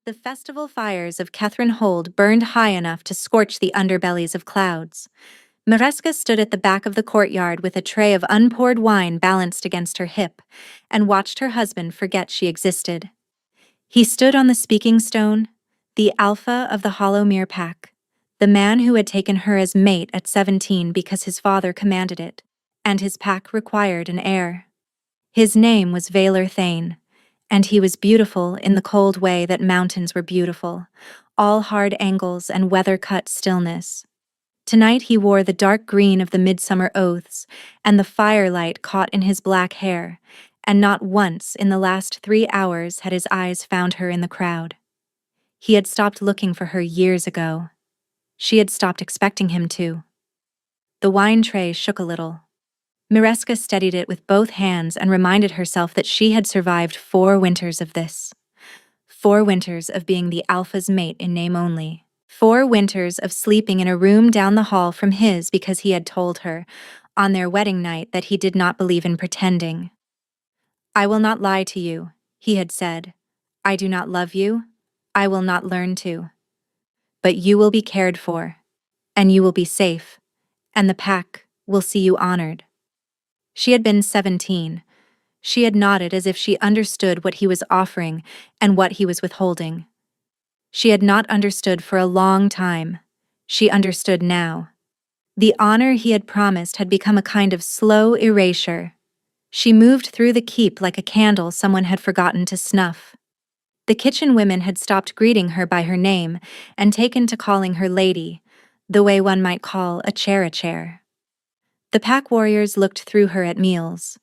The festival fires of Catherine Hold burned high enough to scorch the underbellies of clouds. Mareska stood at the back of the courtyard with a tray of unpoured wine balanced against her hip, and watched her husband forget she existed. He stood on the speaking stone, the alpha of the Hollowmere pack, the man who had taken her as mate at 17 because his father commanded it, and his pack required an heir. His name was Valor Thane, and he was beautiful in the cold way that mountains were beautiful, all hard angles and weather-cut stillness. Tonight he wore the dark green of the midsummer oaths, and the firelight caught in his black hair, and not once in the last 3 hours had his eyes found her in the crowd. He had stopped looking for her years ago. She had stopped expecting him to. The wine tray shook a little. Mareska steadied it with both hands and reminded herself that she had survived 4 winters of this. 4 winters of being the alpha's mate in name only. 4 winters of sleeping in a room down the hall from his because he had told her, on their wedding night, that he did not believe in pretending. "I will not lie to you," he had said. "I do not love you. I will not learn to. But you will be cared for, and you will be safe, and the pack will see you honored." She had been 17. She had nodded as if she understood what he was offering and what he was withholding. She had not understood for a long time. She understood now. The honor he had promised had become a kind of slow erasure. She moved through the keep like a candle someone had forgotten to snuff. The kitchen women had stopped greeting her by her name and taken to calling her lady, the way one might call a chair. The pack warriors looked through her at meals.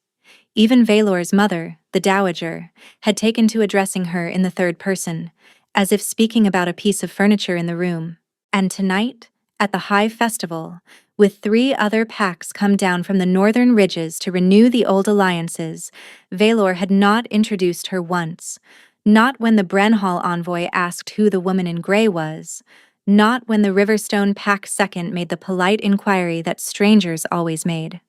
Even Valor's mother, the dowager, had taken to addressing her in the third person, as if speaking about a piece of furniture in the room. And tonight, at the High Festival, with 3 other packs come down from the northern ridges to renew the old alliances, Valor had not introduced her once, not when the Brenhall envoy asked who the woman in grey was, not when the Riverstone pack second made the polite inquiry that strangers always made.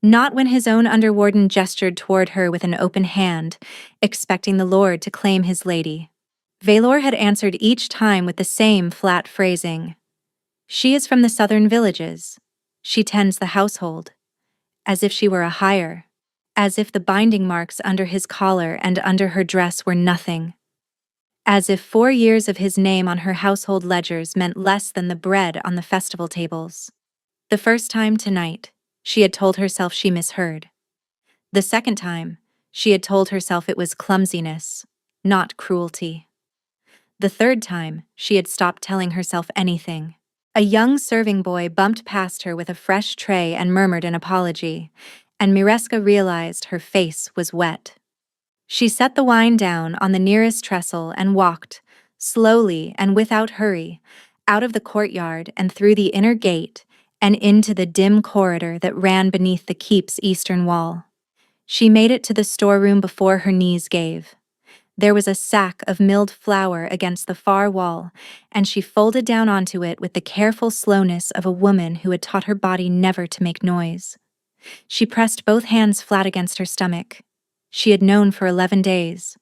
Not when his own underwarden gestured toward her with an open hand, expecting the lord to claim his lady. Valor had answered each time with the same flat phrasing. "She is from the southern villages. She tends the household." As if she were a hire. As if the binding marks under his collar and under her dress were nothing. As if 4 years of his name on her household ledgers meant less than the bread on the festival tables. The first time tonight, she had told herself she misheard. The second time, she had told herself it was clumsiness, not cruelty. The third time, she had stopped telling herself anything. A young serving boy bumped past her with a fresh tray and murmured an apology, and Mareska realized her face was wet. She set the wine down on the nearest trestle and walked, slowly and without hurry, out of the courtyard and through the inner gate and into the dim corridor that ran beneath the keep's eastern wall. She made it to the storeroom before her knees gave. There was a sack of milled flour against the far wall, and she folded down onto it with the careful slowness of a woman who had taught her body never to make noise. She pressed both hands flat against her stomach. She had known for 11 days.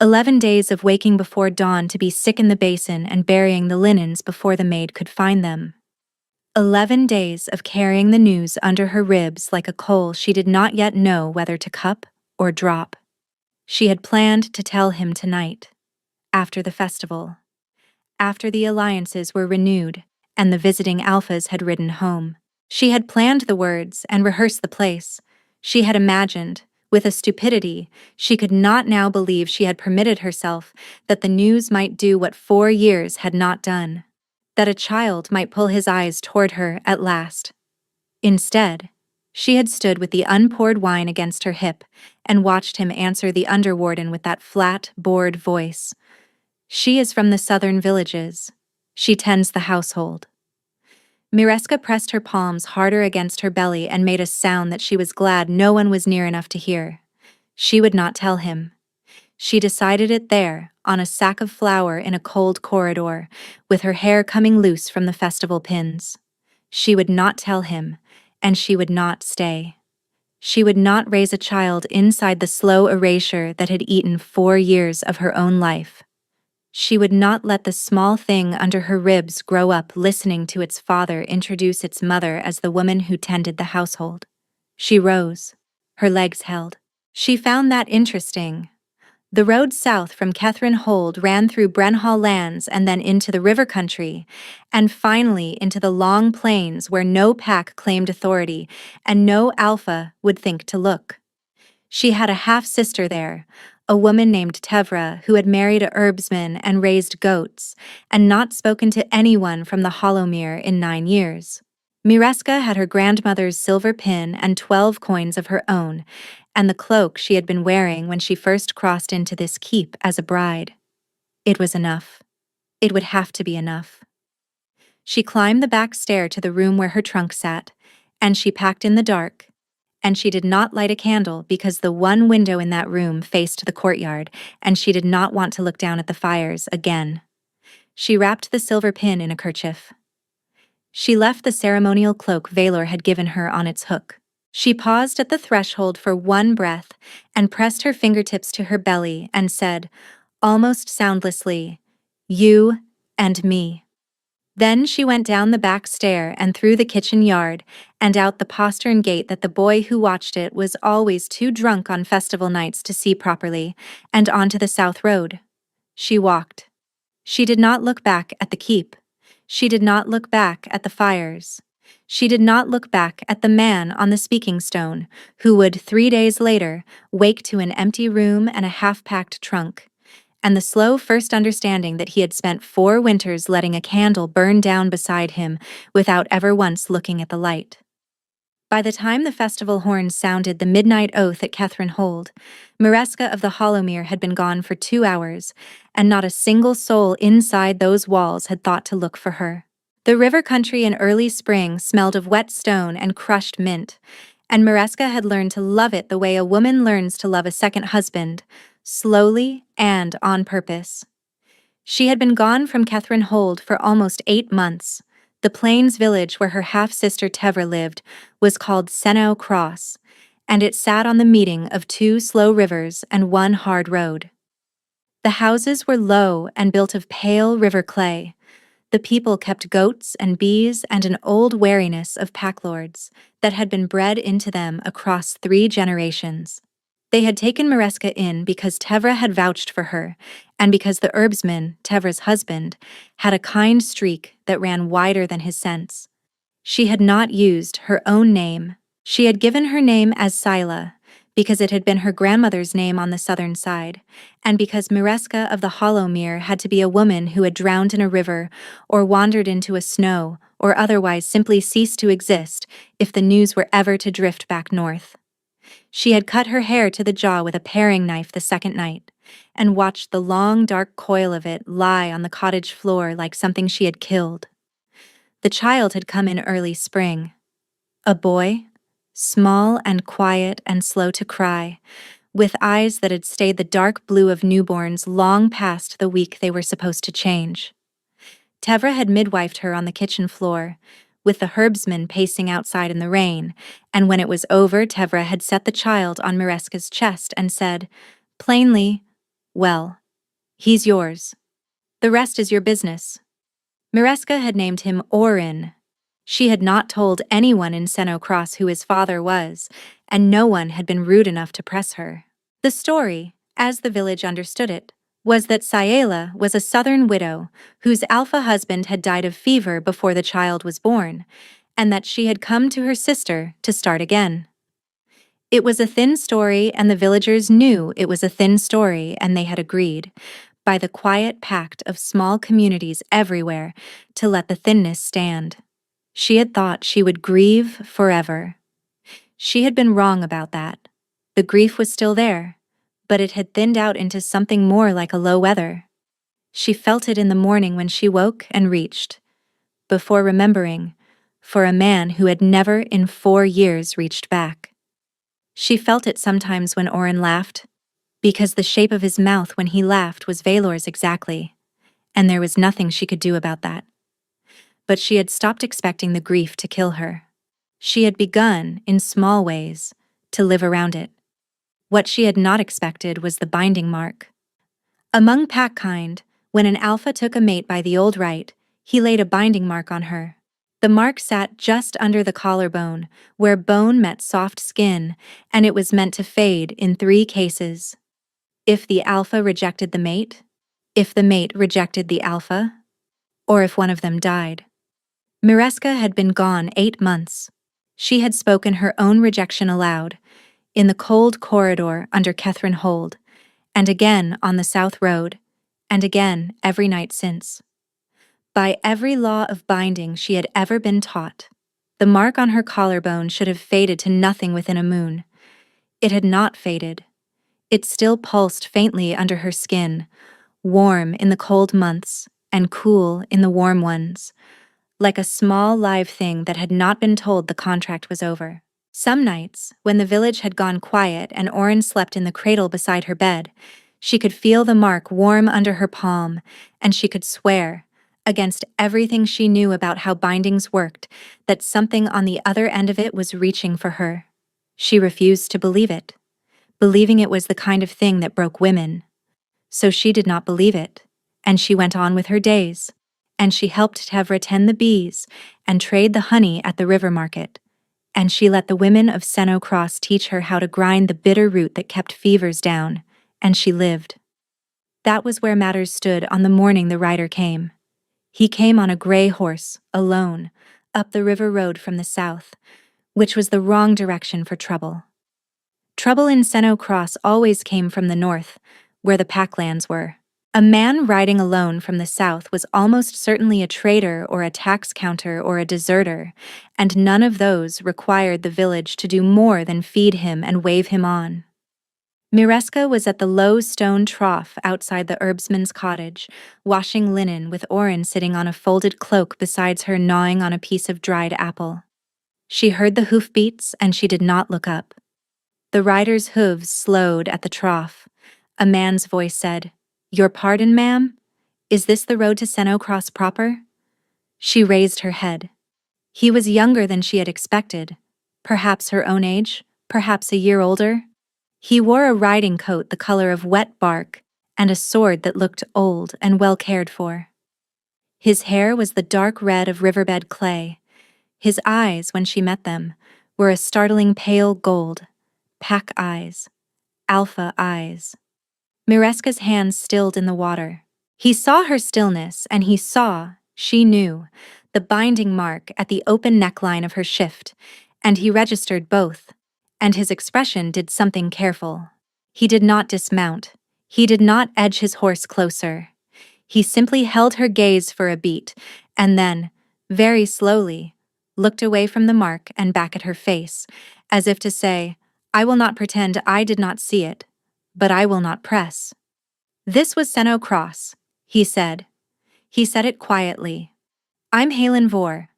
11 days of waking before dawn to be sick in the basin and burying the linens before the maid could find them. 11 days of carrying the news under her ribs like a coal she did not yet know whether to cup or drop. She had planned to tell him tonight, after the festival, after the alliances were renewed and the visiting alphas had ridden home. She had planned the words and rehearsed the place. She had imagined, with a stupidity she could not now believe she had permitted herself, that the news might do what 4 years had not done, that a child might pull his eyes toward her at last. Instead, she had stood with the unpoured wine against her hip and watched him answer the underwarden with that flat, bored voice. "She is from the southern villages. She tends the household." Mareska pressed her palms harder against her belly and made a sound that she was glad no one was near enough to hear. She would not tell him. She decided it there, on a sack of flour in a cold corridor, with her hair coming loose from the festival pins. She would not tell him, and she would not stay. She would not raise a child inside the slow erasure that had eaten 4 years of her own life. She would not let the small thing under her ribs grow up listening to its father introduce its mother as the woman who tended the household. She rose, her legs held. She found that interesting. The road south from Catherine Hold ran through Brenhall lands and then into the river country, and finally into the long plains where no pack claimed authority and no alpha would think to look. She had a half-sister there, a woman named Tevra who had married a herbsman and raised goats, and not spoken to anyone from the Hollowmere in 9 years. Mireska had her grandmother's silver pin and 12 coins of her own, and the cloak she had been wearing when she first crossed into this keep as a bride. It was enough. It would have to be enough. She climbed the back stair to the room where her trunk sat, and she packed in the dark, and she did not light a candle because the one window in that room faced the courtyard, and she did not want to look down at the fires again. She wrapped the silver pin in a kerchief. She left the ceremonial cloak Valor had given her on its hook. She paused at the threshold for one breath and pressed her fingertips to her belly and said, almost soundlessly, "You and me." Then she went down the back stair and through the kitchen yard and out the postern gate that the boy who watched it was always too drunk on festival nights to see properly, and onto the south road. She walked. She did not look back at the keep. She did not look back at the fires. She did not look back at the man on the speaking stone, who would 3 days later wake to an empty room and a half-packed trunk, and the slow first understanding that he had spent 4 winters letting a candle burn down beside him without ever once looking at the light. By the time the festival horns sounded the midnight oath at Catherine Hold, Mireska of the Hollowmere had been gone for 2 hours, and not a single soul inside those walls had thought to look for her. The river country in early spring smelled of wet stone and crushed mint, and Mireska had learned to love it the way a woman learns to love a second husband, slowly and on purpose. She had been gone from Catherine Hold for almost 8 months. The plains village where her half-sister Tevra lived was called Senau Cross, and it sat on the meeting of 2 slow rivers and 1 hard road. The houses were low and built of pale river clay. The people kept goats and bees and an old wariness of packlords that had been bred into them across 3 generations. They had taken Mireska in because Tevra had vouched for her, and because the herbsman, Tevra's husband, had a kind streak that ran wider than his sense. She had not used her own name. She had given her name as Sila, because it had been her grandmother's name on the southern side, and because Mireska of the Hollowmere had to be a woman who had drowned in a river, or wandered into a snow, or otherwise simply ceased to exist if the news were ever to drift back north. She had cut her hair to the jaw with a paring knife the second night, and watched the long dark coil of it lie on the cottage floor like something she had killed. The child had come in early spring. A boy, small and quiet and slow to cry, with eyes that had stayed the dark blue of newborns long past the week they were supposed to change. Tevra had midwifed her on the kitchen floor, with the herbsman pacing outside in the rain, and when it was over, Tevra had set the child on Mireska's chest and said, plainly, "Well, he's yours. The rest is your business." Mireska had named him Orin. She had not told anyone in Senau Cross who his father was, and no one had been rude enough to press her. The story, as the village understood it, was that Saela was a southern widow whose alpha husband had died of fever before the child was born, and that she had come to her sister to start again. It was a thin story, and the villagers knew it was a thin story, and they had agreed, by the quiet pact of small communities everywhere, to let the thinness stand. She had thought she would grieve forever. She had been wrong about that. The grief was still there, but it had thinned out into something more like a low weather. She felt it in the morning when she woke and reached, before remembering, for a man who had never in 4 years reached back. She felt it sometimes when Orin laughed, because the shape of his mouth when he laughed was Valor's exactly, and there was nothing she could do about that. But she had stopped expecting the grief to kill her. She had begun, in small ways, to live around it. What she had not expected was the binding mark. Among pack kind, When an alpha took a mate by the old right, he laid a binding mark on her. The mark sat just under the collarbone, where bone met soft skin, and it was meant to fade in 3 cases. If the alpha rejected the mate, if the mate rejected the alpha, or if one of them died. Mireska had been gone 8 months. She had spoken her own rejection aloud, in the cold corridor under Catherine Hold, and again on the South Road, and again every night since. By every law of binding she had ever been taught, the mark on her collarbone should have faded to nothing within a moon. It had not faded. It still pulsed faintly under her skin, warm in the cold months and cool in the warm ones, like a small live thing that had not been told the contract was over. Some nights, when the village had gone quiet and Oren slept in the cradle beside her bed, she could feel the mark warm under her palm, and she could swear, against everything she knew about how bindings worked, that something on the other end of it was reaching for her. She refused to believe it, believing it was the kind of thing that broke women. So she did not believe it, and she went on with her days, and she helped Tevra tend the bees and trade the honey at the river market, and she let the women of Seno Cross teach her how to grind the bitter root that kept fevers down, and she lived. That was where matters stood on the morning the rider came. He came on a gray horse, alone, up the river road from the south, which was the wrong direction for trouble. Trouble in Seno Cross always came from the north, where the packlands were. A man riding alone from the south was almost certainly a traitor or a tax counter or a deserter, and none of those required the village to do more than feed him and wave him on. Mireska was at the low stone trough outside the herbsman's cottage, washing linen with Oren sitting on a folded cloak beside her gnawing on a piece of dried apple. She heard the hoofbeats and she did not look up. The rider's hooves slowed at the trough. A man's voice said, "Your pardon, ma'am? Is this the road to Seno Cross proper?" She raised her head. He was younger than she had expected, perhaps her own age, perhaps a year older. He wore a riding coat the color of wet bark and a sword that looked old and well cared for. His hair was the dark red of riverbed clay. His eyes, when she met them, were a startling pale gold, pack eyes, alpha eyes. Mireska's hands stilled in the water. He saw her stillness, and he saw, she knew, the binding mark at the open neckline of her shift, and he registered both, and his expression did something careful. He did not dismount. He did not edge his horse closer. He simply held her gaze for a beat, and then, very slowly, looked away from the mark and back at her face, as if to say, "I will not pretend I did not see it, but I will not press." "This was Seno Cross," he said. He said it quietly. "I'm Halen Vor.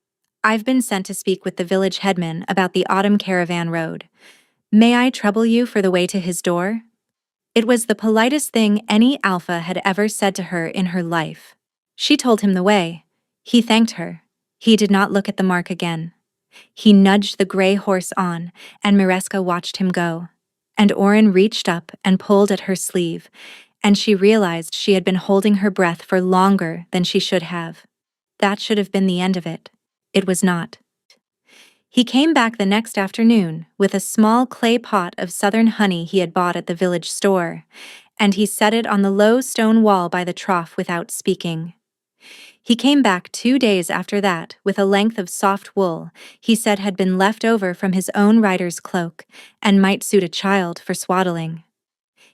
I've been sent to speak with the village headman about the autumn caravan road. May I trouble you for the way to his door?" It was the politest thing any alpha had ever said to her in her life. She told him the way. He thanked her. He did not look at the mark again. He nudged the gray horse on, and Mireska watched him go. And Oren reached up and pulled at her sleeve, and she realized she had been holding her breath for longer than she should have. That should have been the end of it. It was not. He came back the next afternoon with a small clay pot of southern honey he had bought at the village store, and he set it on the low stone wall by the trough without speaking. He came back 2 days after that with a length of soft wool he said had been left over from his own rider's cloak and might suit a child for swaddling.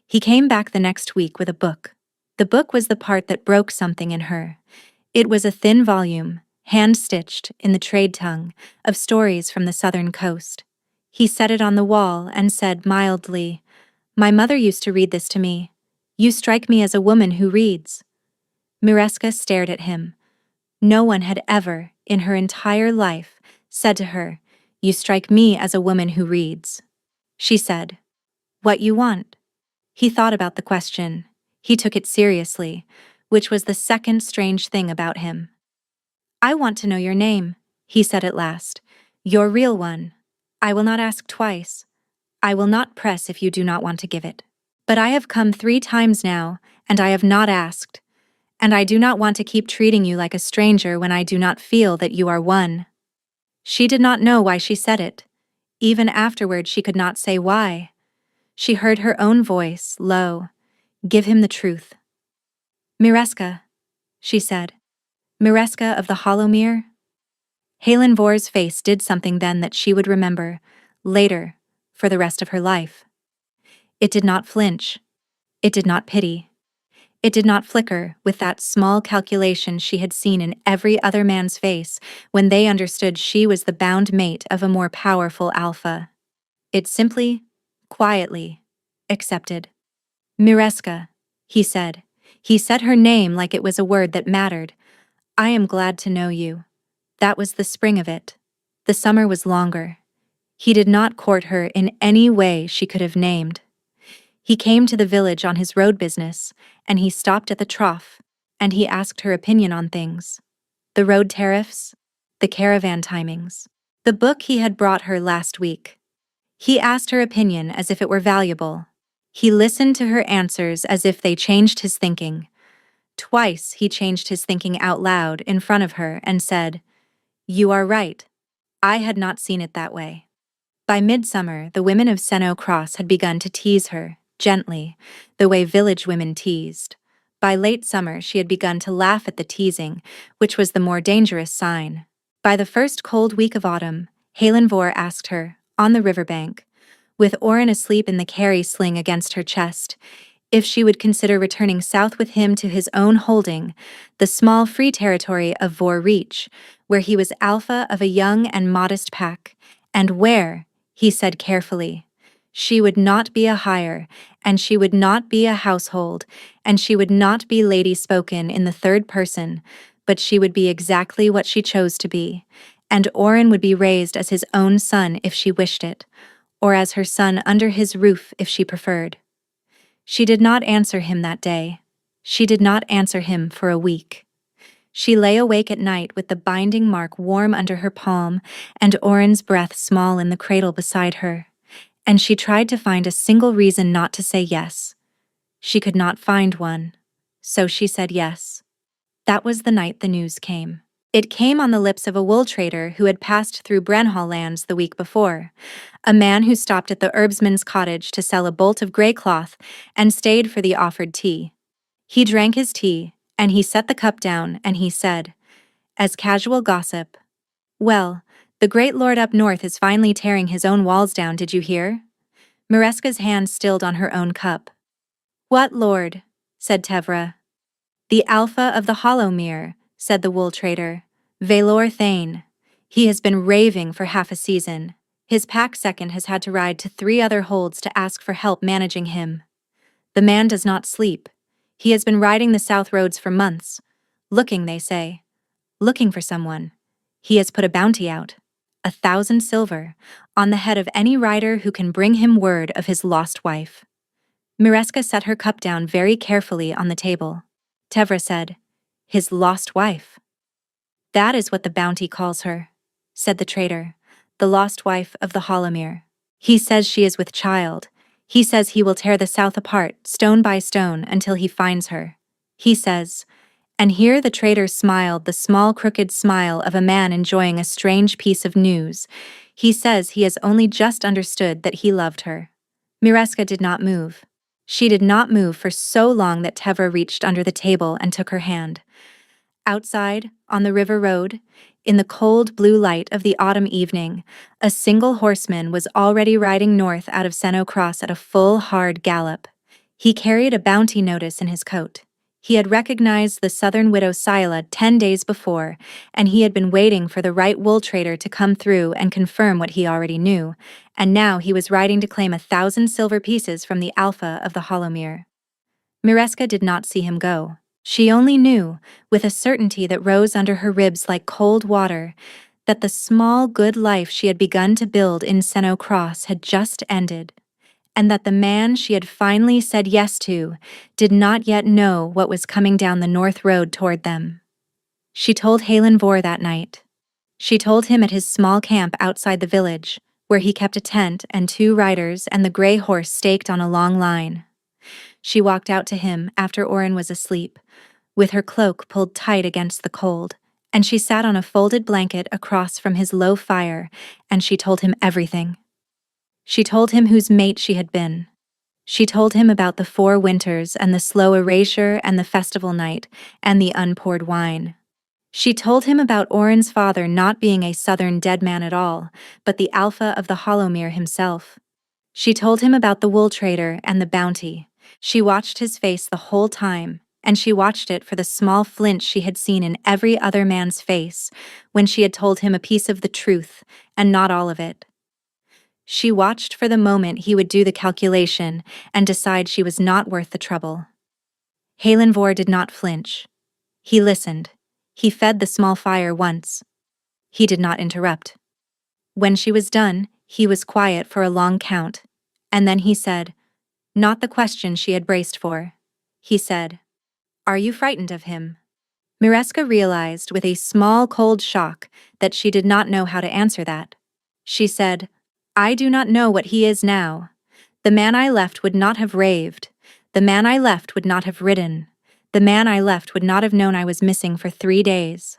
He came back the next week with a book. The book was the part that broke something in her. It was a thin volume, hand-stitched in the trade tongue, of stories from the southern coast. He set it on the wall and said mildly, "My mother used to read this to me. You strike me as a woman who reads." Mireska stared at him. No one had ever, in her entire life, said to her, "You strike me as a woman who reads." She said, "What you want?" He thought about the question. He took it seriously, which was the second strange thing about him. "I want to know your name," he said at last. "Your real one. I will not ask twice. I will not press if you do not want to give it. But I have come 3 times now, and I have not asked. And I do not want to keep treating you like a stranger when I do not feel that you are one." She did not know why she said it. Even afterward, she could not say why. She heard her own voice, low. "Give him the truth." "Mireska," she said. "Mireska of the Hollowmere?" Halen Vor's face did something then that she would remember, later, for the rest of her life. It did not flinch. It did not pity. It did not flicker with that small calculation she had seen in every other man's face when they understood she was the bound mate of a more powerful alpha. It simply, quietly, accepted. "Mireska," he said. He said her name like it was a word that mattered. "I am glad to know you." That was the spring of it. The summer was longer. He did not court her in any way she could have named. He came to the village on his road business, and he stopped at the trough, and he asked her opinion on things. The road tariffs, the caravan timings, the book he had brought her last week. He asked her opinion as if it were valuable. He listened to her answers as if they changed his thinking. Twice he changed his thinking out loud in front of her and said, "You are right. I had not seen it that way." By midsummer, the women of Senno Cross had begun to tease her, gently, the way village women teased. By late summer, she had begun to laugh at the teasing, which was the more dangerous sign. By the first cold week of autumn, Halen Vor asked her, on the riverbank, with Oren asleep in the carry sling against her chest, if she would consider returning south with him to his own holding, the small free territory of Vor Reach, where he was alpha of a young and modest pack, and where, he said carefully, she would not be a hire, and she would not be a household, and she would not be lady spoken in the third person, but she would be exactly what she chose to be, and Oren would be raised as his own son if she wished it, or as her son under his roof if she preferred. She did not answer him that day. She did not answer him for a week. She lay awake at night with the binding mark warm under her palm and Oren's breath small in the cradle beside her, and she tried to find a single reason not to say yes. She could not find one, so she said yes. That was the night the news came. It came on the lips of a wool trader who had passed through Brenhall lands the week before, a man who stopped at the herbsman's cottage to sell a bolt of grey cloth and stayed for the offered tea. He drank his tea, and he set the cup down, and he said, as casual gossip, "Well, the great lord up north is finally tearing his own walls down, did you hear?" Mireska's hand stilled on her own cup. "What lord?" said Tevra. "The Alpha of the Hollowmere," said the wool trader. "Valor Thane. He has been raving for half a season. His pack second has had to ride to 3 other holds to ask for help managing him. The man does not sleep. He has been riding the south roads for months. Looking, they say. Looking for someone. He has put a bounty out, 1,000 silver, on the head of any rider who can bring him word of his lost wife." Mireska set her cup down very carefully on the table. Tevra said, "His lost wife." "That is what the bounty calls her," said the trader, "the lost wife of the Hollowmere. He says she is with child. He says he will tear the south apart, stone by stone, until he finds her. He says," and here the trader smiled the small crooked smile of a man enjoying a strange piece of news, "he says he has only just understood that he loved her." Mireska did not move. She did not move for so long that Tevra reached under the table and took her hand. Outside, on the river road, in the cold blue light of the autumn evening, a single horseman was already riding north out of Senno Cross at a full, hard gallop. He carried a bounty notice in his coat. He had recognized the southern widow Sila 10 days before, and he had been waiting for the right wool trader to come through and confirm what he already knew, and now he was riding to claim 1,000 silver pieces from the Alpha of the Hollowmere. Mireska did not see him go. She only knew, with a certainty that rose under her ribs like cold water, that the small good life she had begun to build in Senno Cross had just ended, and that the man she had finally said yes to did not yet know what was coming down the north road toward them. She told Halen Vor that night. She told him at his small camp outside the village, where he kept a tent and 2 riders and the gray horse staked on a long line. She walked out to him after Oren was asleep, with her cloak pulled tight against the cold, and she sat on a folded blanket across from his low fire, and she told him everything. She told him whose mate she had been. She told him about the 4 winters and the slow erasure and the festival night and the unpoured wine. She told him about Oren's father not being a southern dead man at all, but the alpha of the Hollowmere himself. She told him about the wool trader and the bounty. She watched his face the whole time, and she watched it for the small flinch she had seen in every other man's face when she had told him a piece of the truth and not all of it. She watched for the moment he would do the calculation and decide she was not worth the trouble. Haelenvor did not flinch. He listened. He fed the small fire once. He did not interrupt. When she was done, he was quiet for a long count, and then he said, not the question she had braced for. He said, "Are you frightened of him?" Mireska realized with a small cold shock that she did not know how to answer that. She said, "I do not know what he is now. The man I left would not have raved. The man I left would not have ridden. The man I left would not have known I was missing for 3 days.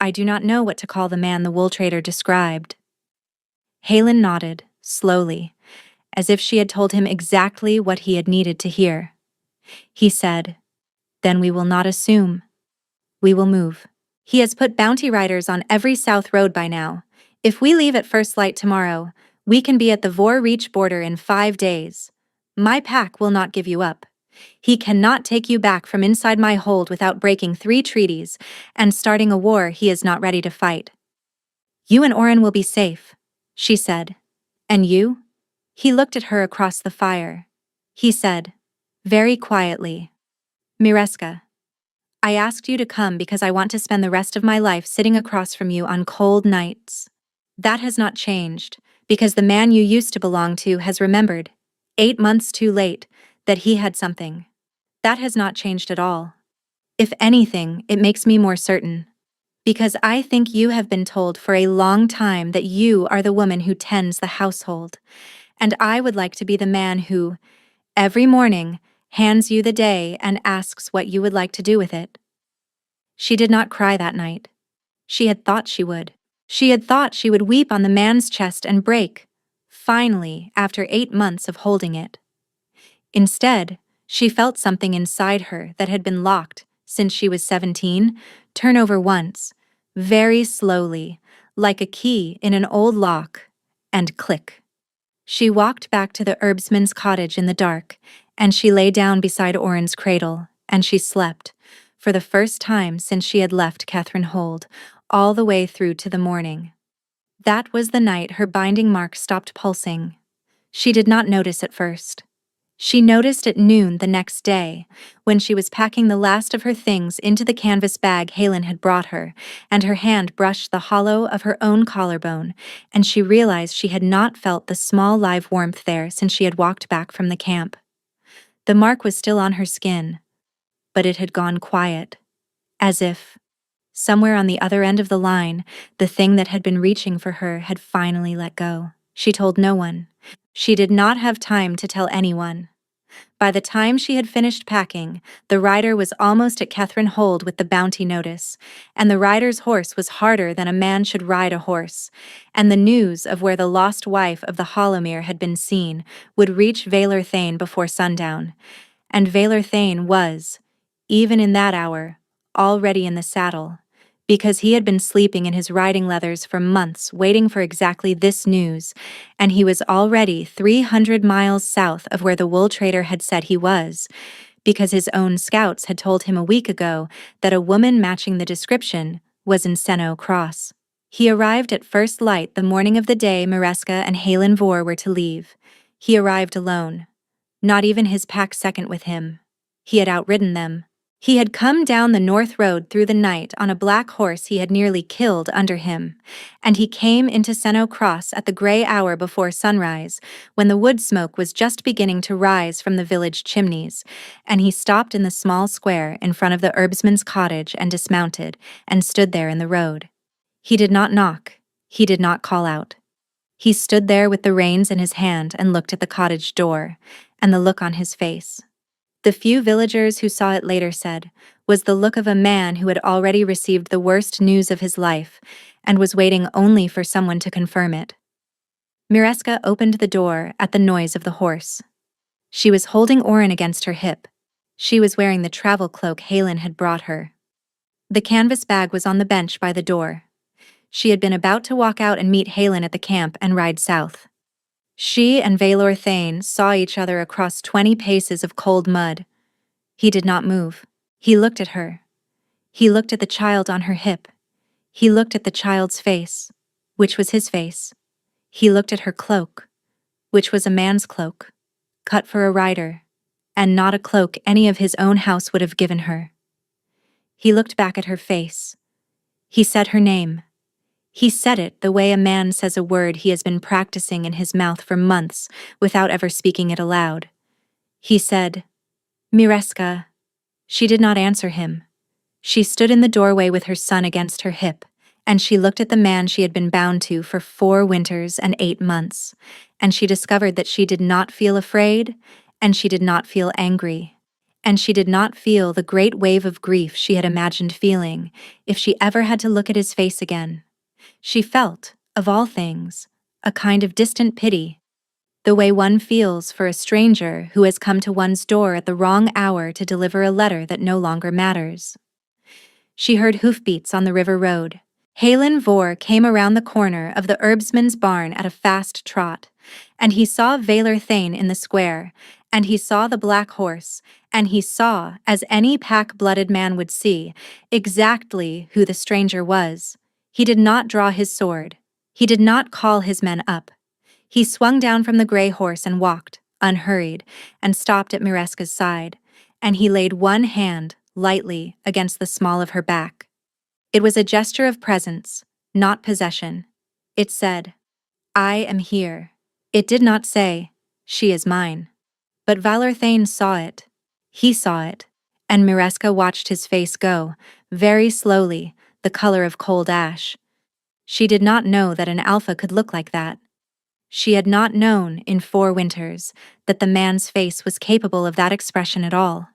I do not know what to call the man the wool trader described." Halen nodded, slowly, as if she had told him exactly what he had needed to hear. He said, "Then we will not assume. We will move. He has put bounty riders on every south road by now. If we leave at first light tomorrow, we can be at the Vor Reach border in 5 days. My pack will not give you up. He cannot take you back from inside my hold without breaking 3 treaties and starting a war he is not ready to fight. You and Oren will be safe," she said. "And you?" He looked at her across the fire. He said, very quietly, "Mireska, I asked you to come because I want to spend the rest of my life sitting across from you on cold nights. That has not changed, because the man you used to belong to has remembered, 8 months too late, that he had something. That has not changed at all. If anything, it makes me more certain. Because I think you have been told for a long time that you are the woman who tends the household, and I would like to be the man who, every morning, hands you the day and asks what you would like to do with it." She did not cry that night. She had thought she would. She had thought she would weep on the man's chest and break, finally, after 8 months of holding it. Instead, she felt something inside her that had been locked since she was 17 turn over once, very slowly, like a key in an old lock, and click. She walked back to the herbsman's cottage in the dark, and she lay down beside Oren's cradle, and she slept, for the first time since she had left Catherine Hold, all the way through to the morning. That was the night her binding mark stopped pulsing. She did not notice at first. She noticed at noon the next day, when she was packing the last of her things into the canvas bag Halen had brought her, and her hand brushed the hollow of her own collarbone, and she realized she had not felt the small live warmth there since she had walked back from the camp. The mark was still on her skin, but it had gone quiet, as if, somewhere on the other end of the line, the thing that had been reaching for her had finally let go. She told no one. She did not have time to tell anyone. By the time she had finished packing, the rider was almost at Catherine Hold with the bounty notice, and the rider's horse was harder than a man should ride a horse, and the news of where the lost wife of the Hollowmere had been seen would reach Valar Thane before sundown, and Valar Thane was, even in that hour, already in the saddle, because he had been sleeping in his riding leathers for months waiting for exactly this news, and he was already 300 miles south of where the wool trader had said he was, because his own scouts had told him a week ago that a woman matching the description was in Senno Cross. He arrived at first light the morning of the day Mireska and Haelenvor were to leave. He arrived alone. Not even his pack second with him. He had outridden them. He had come down the north road through the night on a black horse he had nearly killed under him, and he came into Senno Cross at the gray hour before sunrise, when the wood smoke was just beginning to rise from the village chimneys, and he stopped in the small square in front of the herbsman's cottage and dismounted, and stood there in the road. He did not knock. He did not call out. He stood there with the reins in his hand and looked at the cottage door, and the look on his face. The few villagers who saw it later said, was the look of a man who had already received the worst news of his life and was waiting only for someone to confirm it. Mireska opened the door at the noise of the horse. She was holding Oren against her hip. She was wearing the travel cloak Halen had brought her. The canvas bag was on the bench by the door. She had been about to walk out and meet Halen at the camp and ride south. She and Valor Thane saw each other across 20 paces of cold mud. He did not move. He looked at her. He looked at the child on her hip. He looked at the child's face, which was his face. He looked at her cloak, which was a man's cloak, cut for a rider, and not a cloak any of his own house would have given her. He looked back at her face. He said her name. He said it the way a man says a word he has been practicing in his mouth for months without ever speaking it aloud. He said, Mireska. She did not answer him. She stood in the doorway with her son against her hip, and she looked at the man she had been bound to for 4 winters and 8 months, and she discovered that she did not feel afraid, and she did not feel angry, and she did not feel the great wave of grief she had imagined feeling if she ever had to look at his face again. She felt, of all things, a kind of distant pity, the way one feels for a stranger who has come to one's door at the wrong hour to deliver a letter that no longer matters. She heard hoofbeats on the river road. Halen Vor came around the corner of the herbsman's barn at a fast trot, and he saw Valor Thane in the square, and he saw the black horse, and he saw, as any pack-blooded man would see, exactly who the stranger was. He did not draw his sword. He did not call his men up. He swung down from the gray horse and walked, unhurried, and stopped at Mireska's side, and he laid one hand lightly against the small of her back. It was a gesture of presence, not possession. It said, I am here. It did not say, she is mine. But Valor Thane saw it. He saw it, and Mireska watched his face go, very slowly, the color of cold ash. She did not know that an alpha could look like that. She had not known, in 4 winters, that the man's face was capable of that expression at all.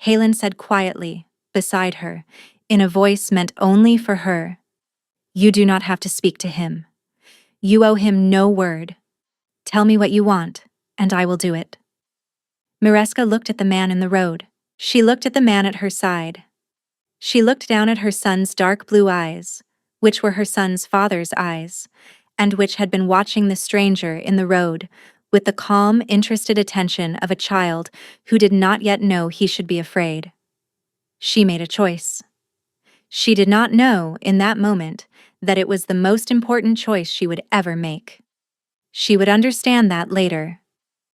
Halen said quietly, beside her, in a voice meant only for her, You do not have to speak to him. You owe him no word. Tell me what you want, and I will do it. Mireska looked at the man in the road. She looked at the man at her side. She looked down at her son's dark blue eyes, which were her son's father's eyes, and which had been watching the stranger in the road with the calm, interested attention of a child who did not yet know he should be afraid. She made a choice. She did not know, in that moment, that it was the most important choice she would ever make. She would understand that later.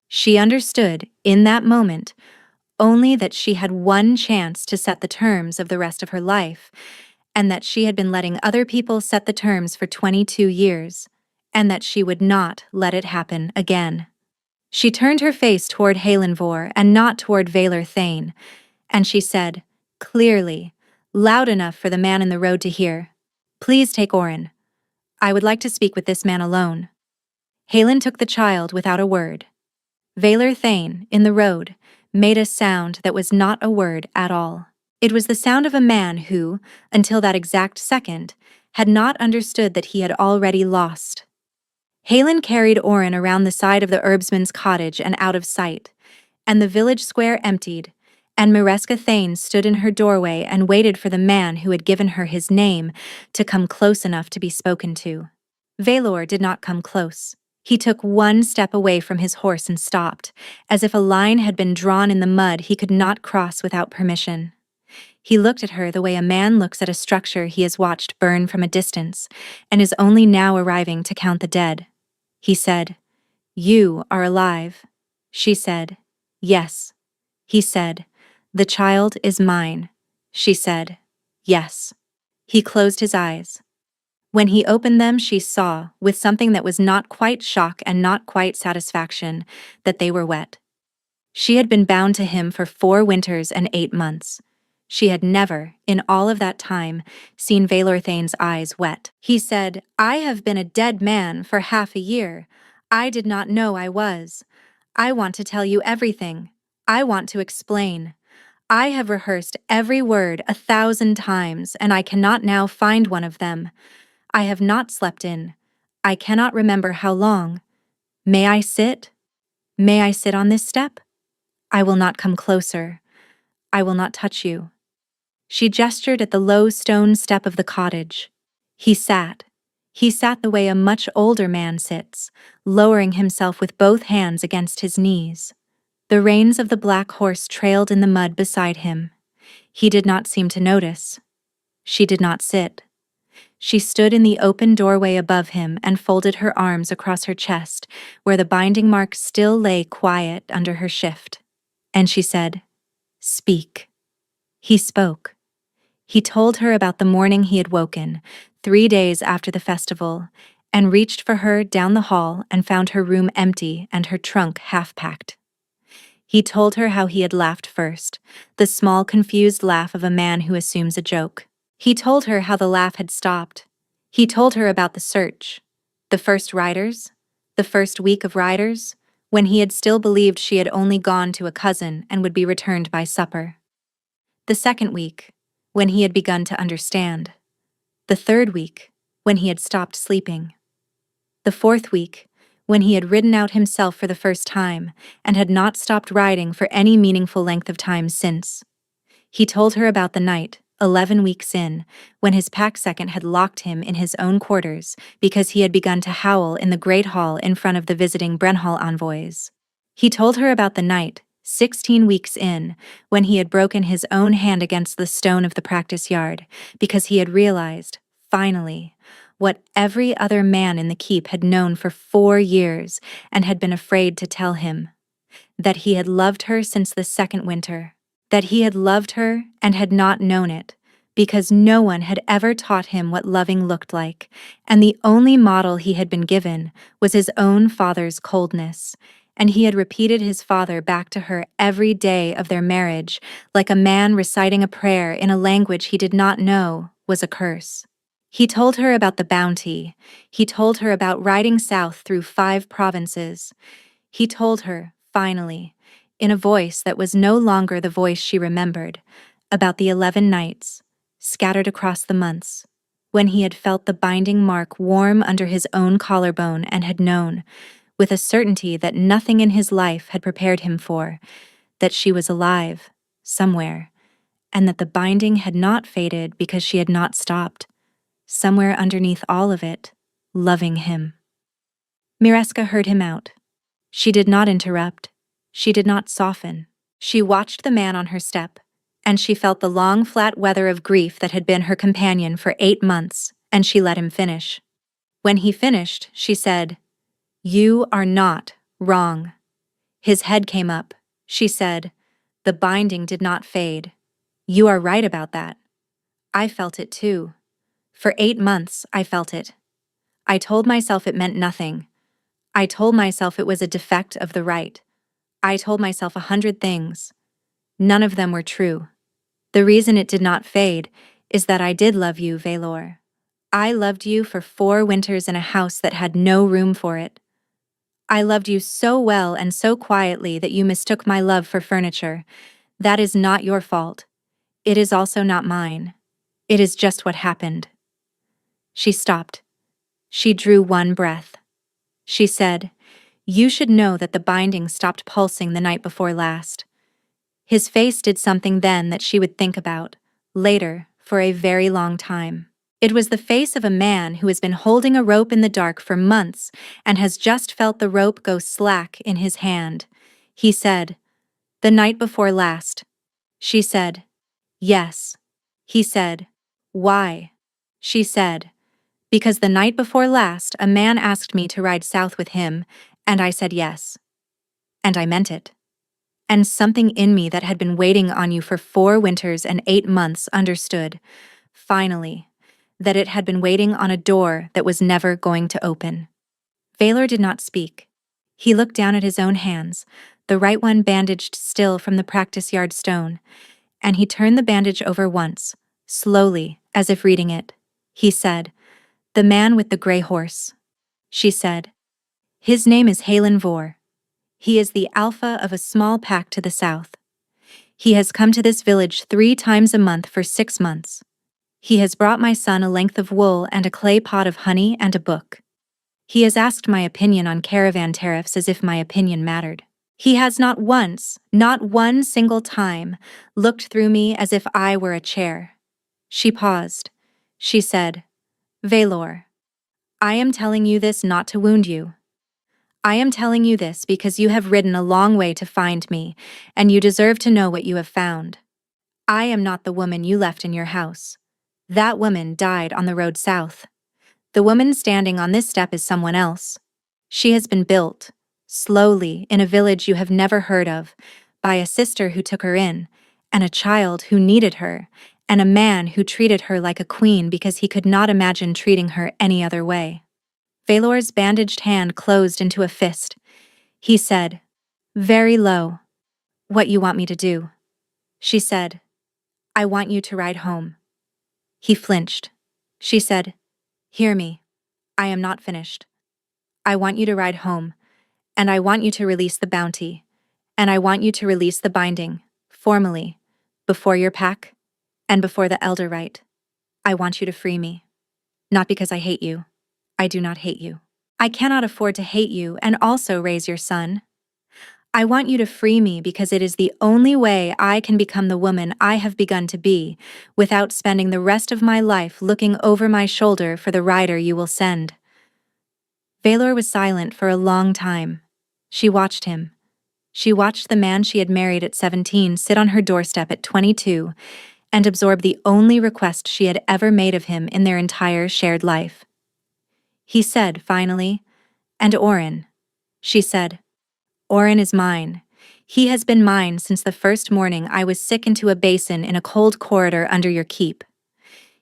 She understood, in that moment, only that she had one chance to set the terms of the rest of her life, and that she had been letting other people set the terms for 22 years, and that she would not let it happen again. She turned her face toward Halen Vor and not toward Valor Thane, and she said, clearly, loud enough for the man in the road to hear, Please take Oren. I would like to speak with this man alone. Halen took the child without a word. Valor Thane, in the road, made a sound that was not a word at all. It was the sound of a man who, until that exact second, had not understood that he had already lost. Halen carried Oren around the side of the herbsman's cottage and out of sight, and the village square emptied, and Mireska Thane stood in her doorway and waited for the man who had given her his name to come close enough to be spoken to. Valor did not come close. He took one step away from his horse and stopped, as if a line had been drawn in the mud he could not cross without permission. He looked at her the way a man looks at a structure he has watched burn from a distance and is only now arriving to count the dead. He said, You are alive. She said, Yes. He said, The child is mine. She said, Yes. He closed his eyes. When he opened them, she saw, with something that was not quite shock and not quite satisfaction, that they were wet. She had been bound to him for 4 winters and 8 months. She had never, in all of that time, seen Valor Thane's eyes wet. He said, I have been a dead man for half a year. I did not know I was. I want to tell you everything. I want to explain. I have rehearsed every word 1,000 times, and I cannot now find one of them. I have not slept in. I cannot remember how long. May I sit? May I sit on this step? I will not come closer. I will not touch you. She gestured at the low stone step of the cottage. He sat. He sat the way a much older man sits, lowering himself with both hands against his knees. The reins of the black horse trailed in the mud beside him. He did not seem to notice. She did not sit. She stood in the open doorway above him and folded her arms across her chest, where the binding mark still lay quiet under her shift. And she said, "Speak." He spoke. He told her about the morning he had woken, 3 days after the festival, and reached for her down the hall and found her room empty and her trunk half-packed. He told her how he had laughed first, the small, confused laugh of a man who assumes a joke. He told her how the laugh had stopped. He told her about the search, the first riders, the first week of riders, when he had still believed she had only gone to a cousin and would be returned by supper. The second week, when he had begun to understand. The third week, when he had stopped sleeping. The fourth week, when he had ridden out himself for the first time and had not stopped riding for any meaningful length of time since. He told her about the night, 11 weeks in, when his pack second had locked him in his own quarters because he had begun to howl in the great hall in front of the visiting Brenhall envoys. He told her about the night, 16 weeks in, when he had broken his own hand against the stone of the practice yard because he had realized, finally, what every other man in the keep had known for 4 years and had been afraid to tell him. That he had loved her since the second winter. That he had loved her and had not known it, because no one had ever taught him what loving looked like, and the only model he had been given was his own father's coldness, and he had repeated his father back to her every day of their marriage, like a man reciting a prayer in a language he did not know was a curse. He told her about the bounty. He told her about riding south through 5 provinces. He told her, finally, in a voice that was no longer the voice she remembered, about the 11 nights, scattered across the months, when he had felt the binding mark warm under his own collarbone and had known, with a certainty that nothing in his life had prepared him for, that she was alive, somewhere, and that the binding had not faded because she had not stopped, somewhere underneath all of it, loving him. Mireska heard him out. She did not interrupt. She did not soften. She watched the man on her step, and she felt the long, flat weather of grief that had been her companion for 8 months, and she let him finish. When he finished, she said, "You are not wrong." His head came up. She said, "The binding did not fade. You are right about that. I felt it too. For 8 months, I felt it. I told myself it meant nothing. I told myself it was a defect of the right. I told myself 100 things. None of them were true. The reason it did not fade is that I did love you, Valor. I loved you for 4 winters in a house that had no room for it. I loved you so well and so quietly that you mistook my love for furniture. That is not your fault. It is also not mine. It is just what happened." She stopped. She drew one breath. She said, "You should know that the binding stopped pulsing the night before last." His face did something then that she would think about, later, for a very long time. It was the face of a man who has been holding a rope in the dark for months and has just felt the rope go slack in his hand. He said, "The night before last." She said, "Yes." He said, "Why?" She said, "Because the night before last a man asked me to ride south with him, and I said yes. And I meant it. And something in me that had been waiting on you for 4 winters and 8 months understood, finally, that it had been waiting on a door that was never going to open." Valor did not speak. He looked down at his own hands, the right one bandaged still from the practice yard stone, and he turned the bandage over once, slowly, as if reading it. He said, "The man with the gray horse." She said, "His name is Halen Vor. He is the alpha of a small pack to the south. He has come to this village 3 times a month for 6 months. He has brought my son a length of wool and a clay pot of honey and a book. He has asked my opinion on caravan tariffs as if my opinion mattered. He has not once, not one single time, looked through me as if I were a chair. She paused. She said, Valor, I am telling you this not to wound you. I am telling you this because you have ridden a long way to find me, and you deserve to know what you have found. I am not the woman you left in your house. That woman died on the road south. The woman standing on this step is someone else. She has been built, slowly, in a village you have never heard of, by a sister who took her in, and a child who needed her, and a man who treated her like a queen because he could not imagine treating her any other way. Valor's bandaged hand closed into a fist. He said, very low, what you want me to do? She said, I want you to ride home. He flinched. She said, hear me. I am not finished. I want you to ride home, and I want you to release the bounty, and I want you to release the binding, formally, before your pack, and before the elder rite. I want you to free me. Not because I hate you. I do not hate you. I cannot afford to hate you and also raise your son. I want you to free me because it is the only way I can become the woman I have begun to be, without spending the rest of my life looking over my shoulder for the rider you will send. Valor was silent for a long time. She watched him. She watched the man she had married at 17 sit on her doorstep at 22 and absorb the only request she had ever made of him in their entire shared life. He said, finally, and Oren. She said, Oren is mine. He has been mine since the first morning I was sick into a basin in a cold corridor under your keep.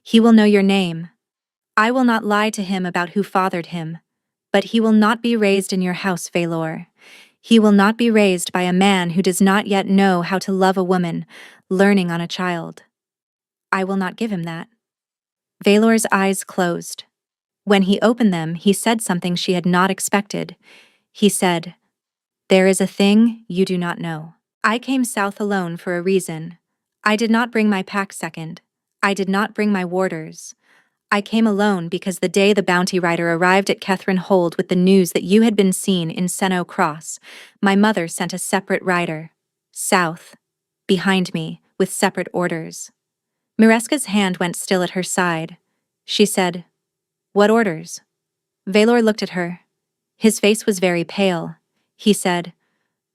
He will know your name. I will not lie to him about who fathered him, but he will not be raised in your house, Valor. He will not be raised by a man who does not yet know how to love a woman, learning on a child. I will not give him that. Valor's eyes closed. When he opened them, he said something she had not expected. He said, there is a thing you do not know. I came south alone for a reason. I did not bring my pack second. I did not bring my warders. I came alone because the day the bounty rider arrived at Kethrin Hold with the news that you had been seen in Senno Cross, my mother sent a separate rider, south, behind me, with separate orders. Mireska's hand went still at her side. She said, what orders? Valor looked at her. His face was very pale. He said,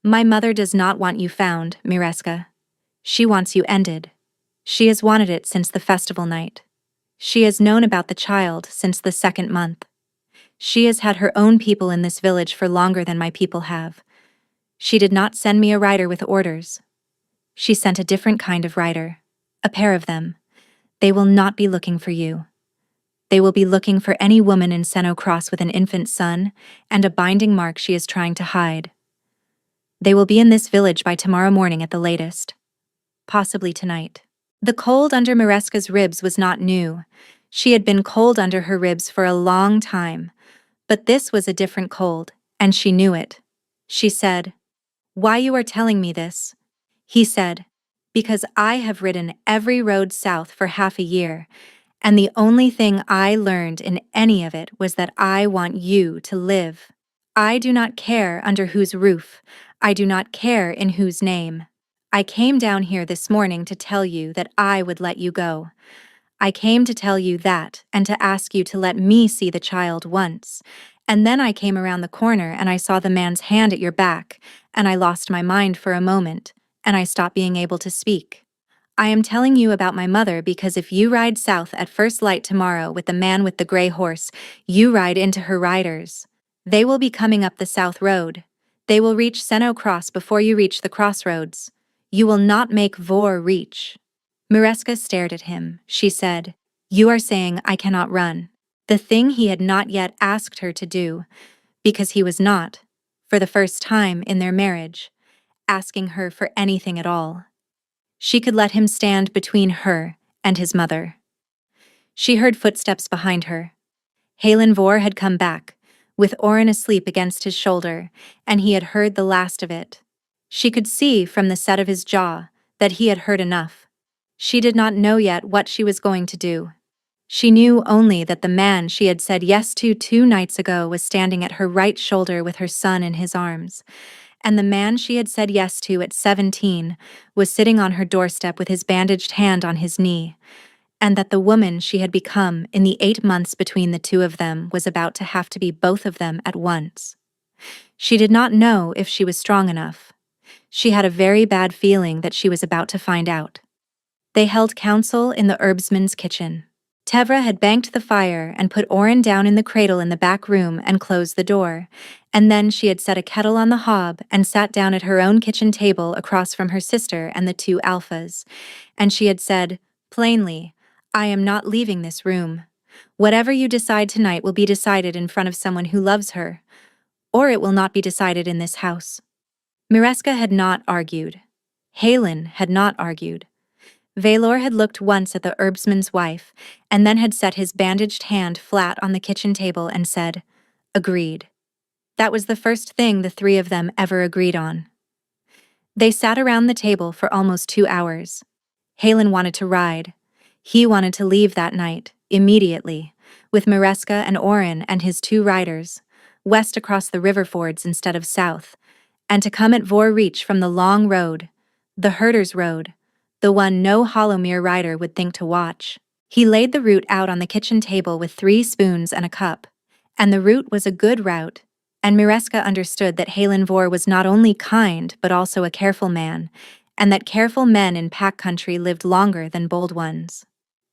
my mother does not want you found, Mireska. She wants you ended. She has wanted it since the festival night. She has known about the child since the 2nd month. She has had her own people in this village for longer than my people have. She did not send me a rider with orders. She sent a different kind of rider, a pair of them. They will not be looking for you. They will be looking for any woman in Senno Cross with an infant son and a binding mark she is trying to hide. They will be in this village by tomorrow morning at the latest. Possibly tonight. The cold under Mireska's ribs was not new. She had been cold under her ribs for a long time. But this was a different cold, and she knew it. She said, why you are telling me this? He said, because I have ridden every road south for half a year, and the only thing I learned in any of it was that I want you to live. I do not care under whose roof. I do not care in whose name. I came down here this morning to tell you that I would let you go. I came to tell you that and to ask you to let me see the child once. And then I came around the corner and I saw the man's hand at your back, and I lost my mind for a moment, and I stopped being able to speak. I am telling you about my mother because if you ride south at first light tomorrow with the man with the gray horse, you ride into her riders. They will be coming up the south road. They will reach Senno Cross before you reach the crossroads. You will not make Vor reach. Mireska stared at him. She said, you are saying I cannot run. The thing he had not yet asked her to do, because he was not, for the first time in their marriage, asking her for anything at all. She could let him stand between her and his mother. She heard footsteps behind her. Halen Vor had come back, with Orin asleep against his shoulder, and he had heard the last of it. She could see from the set of his jaw that he had heard enough. She did not know yet what she was going to do. She knew only that the man she had said yes to 2 nights ago was standing at her right shoulder with her son in his arms, and the man she had said yes to at 17 was sitting on her doorstep with his bandaged hand on his knee, and that the woman she had become in the 8 months between the two of them was about to have to be both of them at once. She did not know if she was strong enough. She had a very bad feeling that she was about to find out. They held council in the herbsman's kitchen. Tevra had banked the fire and put Orin down in the cradle in the back room and closed the door, and then she had set a kettle on the hob and sat down at her own kitchen table across from her sister and the 2 alphas, and she had said, plainly, "I am not leaving this room. Whatever you decide tonight will be decided in front of someone who loves her, or it will not be decided in this house." Mireska had not argued. Halen had not argued. Valor had looked once at the herbsman's wife, and then had set his bandaged hand flat on the kitchen table and said, "Agreed." That was the first thing the 3 of them ever agreed on. They sat around the table for almost 2 hours. Halen wanted to ride. He wanted to leave that night, immediately, with Mireska and Orin and his 2 riders, west across the river fords instead of south, and to come at Vor Reach from the long road, the Herder's Road, the one no Hollowmere rider would think to watch. He laid the route out on the kitchen table with 3 spoons and a cup, and the route was a good route, and Mireska understood that Halen Vor was not only kind but also a careful man, and that careful men in pack country lived longer than bold ones.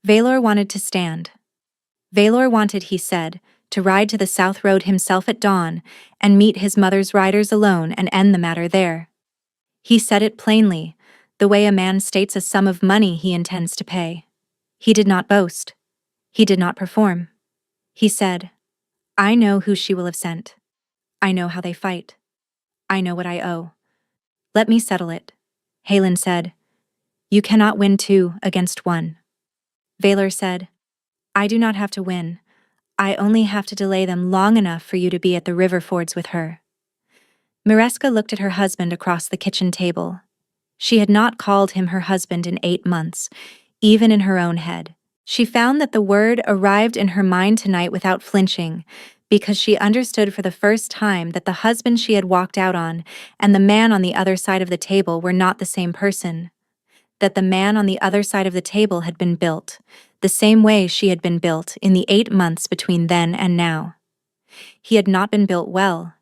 Valor wanted to stand. Valor wanted, he said, to ride to the South Road himself at dawn and meet his mother's riders alone and end the matter there. He said it plainly, the way a man states a sum of money he intends to pay. He did not boast. He did not perform. He said, "I know who she will have sent. I know how they fight. I know what I owe. Let me settle it." Halen said, "You cannot win 2 against 1. Valor said, "I do not have to win. I only have to delay them long enough for you to be at the river fords with her." Mireska looked at her husband across the kitchen table. She had not called him her husband in 8 months, even in her own head. She found that the word arrived in her mind tonight without flinching, because she understood for the first time that the husband she had walked out on and the man on the other side of the table were not the same person. That the man on the other side of the table had been built, the same way she had been built in the 8 months between then and now. He had not been built well.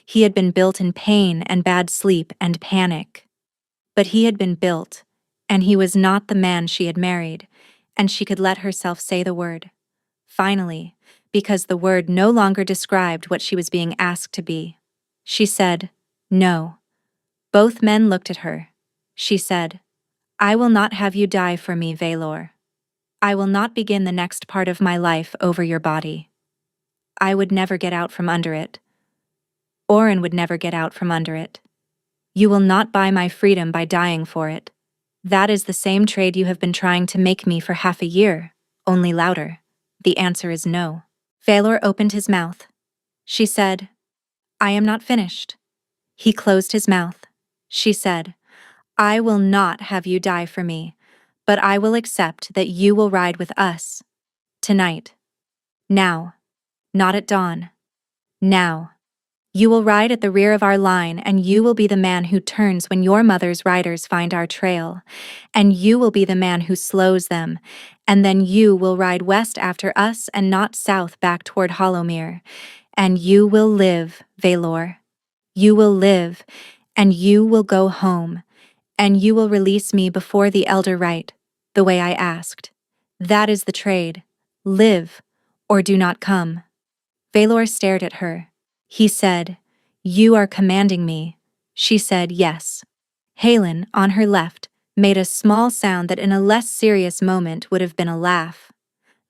He had been built in pain and bad sleep and panic. But he had been built, and he was not the man she had married, and she could let herself say the word. Finally, because the word no longer described what she was being asked to be. She said, "No." Both men looked at her. She said, "I will not have you die for me, Valor. I will not begin the next part of my life over your body. I would never get out from under it. Orin would never get out from under it. You will not buy my freedom by dying for it. That is the same trade you have been trying to make me for half a year, only louder. The answer is no." Valor opened his mouth. She said, "I am not finished." He closed his mouth. She said, "I will not have you die for me, but I will accept that you will ride with us. Tonight. Now. Not at dawn. Now. You will ride at the rear of our line, and you will be the man who turns when your mother's riders find our trail, and you will be the man who slows them, and then you will ride west after us and not south back toward Hollowmere, and you will live, Valor. You will live, and you will go home, and you will release me before the elder rite, the way I asked. That is the trade. Live, or do not come." Valor stared at her. He said, "You are commanding me." She said, "Yes." Halen, on her left, made a small sound that in a less serious moment would have been a laugh.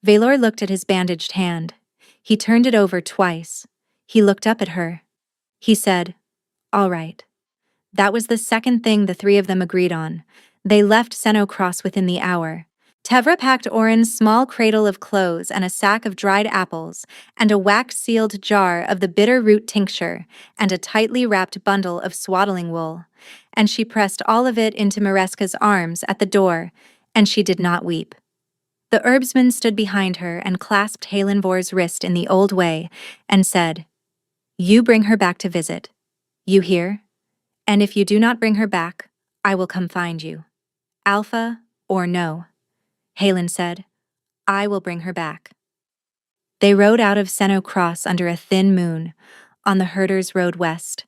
Valor looked at his bandaged hand. He turned it over twice. He looked up at her. He said, "All right." That was the second thing the 3 of them agreed on. They left Senno Cross within the hour. Tevra packed Oren's small cradle of clothes and a sack of dried apples, and a wax-sealed jar of the bitter root tincture, and a tightly wrapped bundle of swaddling wool, and she pressed all of it into Mareska's arms at the door, and she did not weep. The herbsman stood behind her and clasped Halenvor's wrist in the old way, and said, "You bring her back to visit. You hear? And if you do not bring her back, I will come find you. Alpha or no." Halen said, "I will bring her back." They rode out of Senno Cross under a thin moon, on the herders' road west,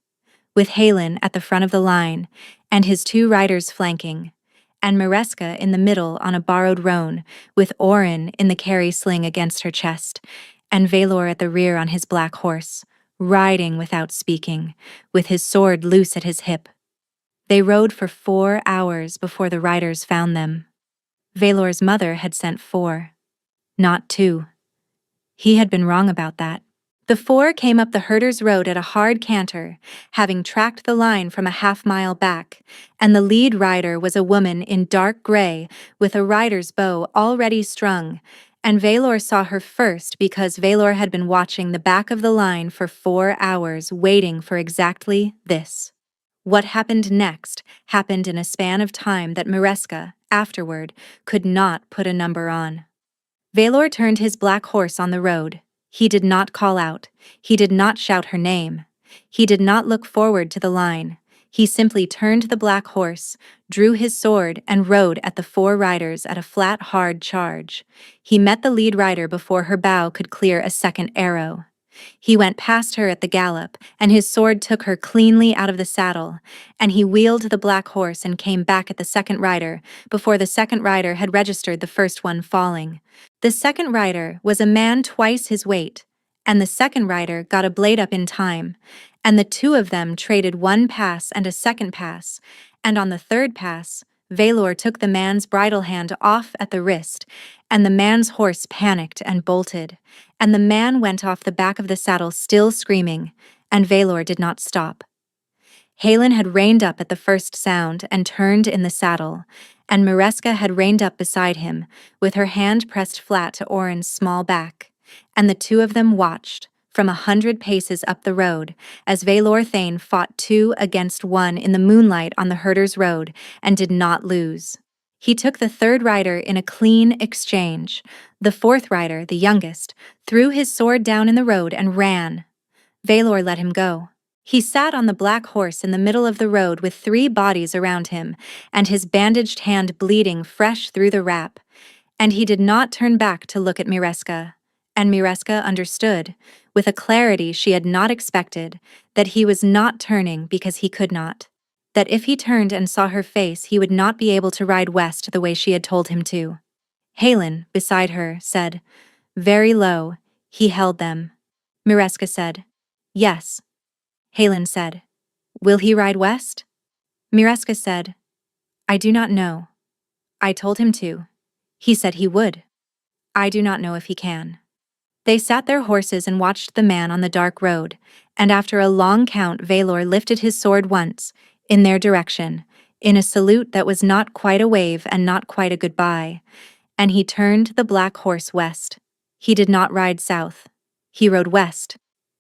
with Halen at the front of the line, and his 2 riders flanking, and Mareska in the middle on a borrowed roan, with Oren in the carry sling against her chest, and Velor at the rear on his black horse, riding without speaking, with his sword loose at his hip. They rode for 4 hours before the riders found them. Velor's mother had sent 4, not 2. He had been wrong about that. The 4 came up the herders' road at a hard canter, having tracked the line from a half-mile back, and the lead rider was a woman in dark gray with a rider's bow already strung, and Velor saw her first because Velor had been watching the back of the line for 4 hours, waiting for exactly this. What happened next happened in a span of time that Mareska, afterward, could not put a number on. Velor turned his black horse on the road. He did not call out. He did not shout her name. He did not look forward to the line. He simply turned the black horse, drew his sword, and rode at the 4 riders at a flat, hard charge. He met the lead rider before her bow could clear a second arrow. He went past her at the gallop, and his sword took her cleanly out of the saddle, and he wheeled the black horse and came back at the second rider, before the second rider had registered the first one falling. The second rider was a man twice his weight, and the second rider got a blade up in time, and the 2 of them traded 1 pass and a second pass, and on the 3rd pass, Velor took the man's bridle hand off at the wrist, and the man's horse panicked and bolted, and the man went off the back of the saddle still screaming, and Velor did not stop. Halen had reined up at the first sound and turned in the saddle, and Mareska had reined up beside him, with her hand pressed flat to Oren's small back, and the 2 of them watched, from 100 paces up the road, as Velor Thane fought 2 against 1 in the moonlight on the herders' road, and did not lose. He took the 3rd rider in a clean exchange. The 4th rider, the youngest, threw his sword down in the road and ran. Velor let him go. He sat on the black horse in the middle of the road with 3 bodies around him, and his bandaged hand bleeding fresh through the wrap. And he did not turn back to look at Mareska. And Mareska understood, with a clarity she had not expected, that he was not turning because he could not. That if he turned and saw her face, he would not be able to ride west the way she had told him to. Halen, beside her, said, very low, "He held them." Mareska said, "Yes." Halen said, "Will he ride west?" Mareska said, "I do not know. I told him to. He said he would. I do not know if he can." They sat their horses and watched the man on the dark road, and after a long count Velor lifted his sword once, in their direction, in a salute that was not quite a wave and not quite a goodbye, and he turned the black horse west. He did not ride south. He rode west,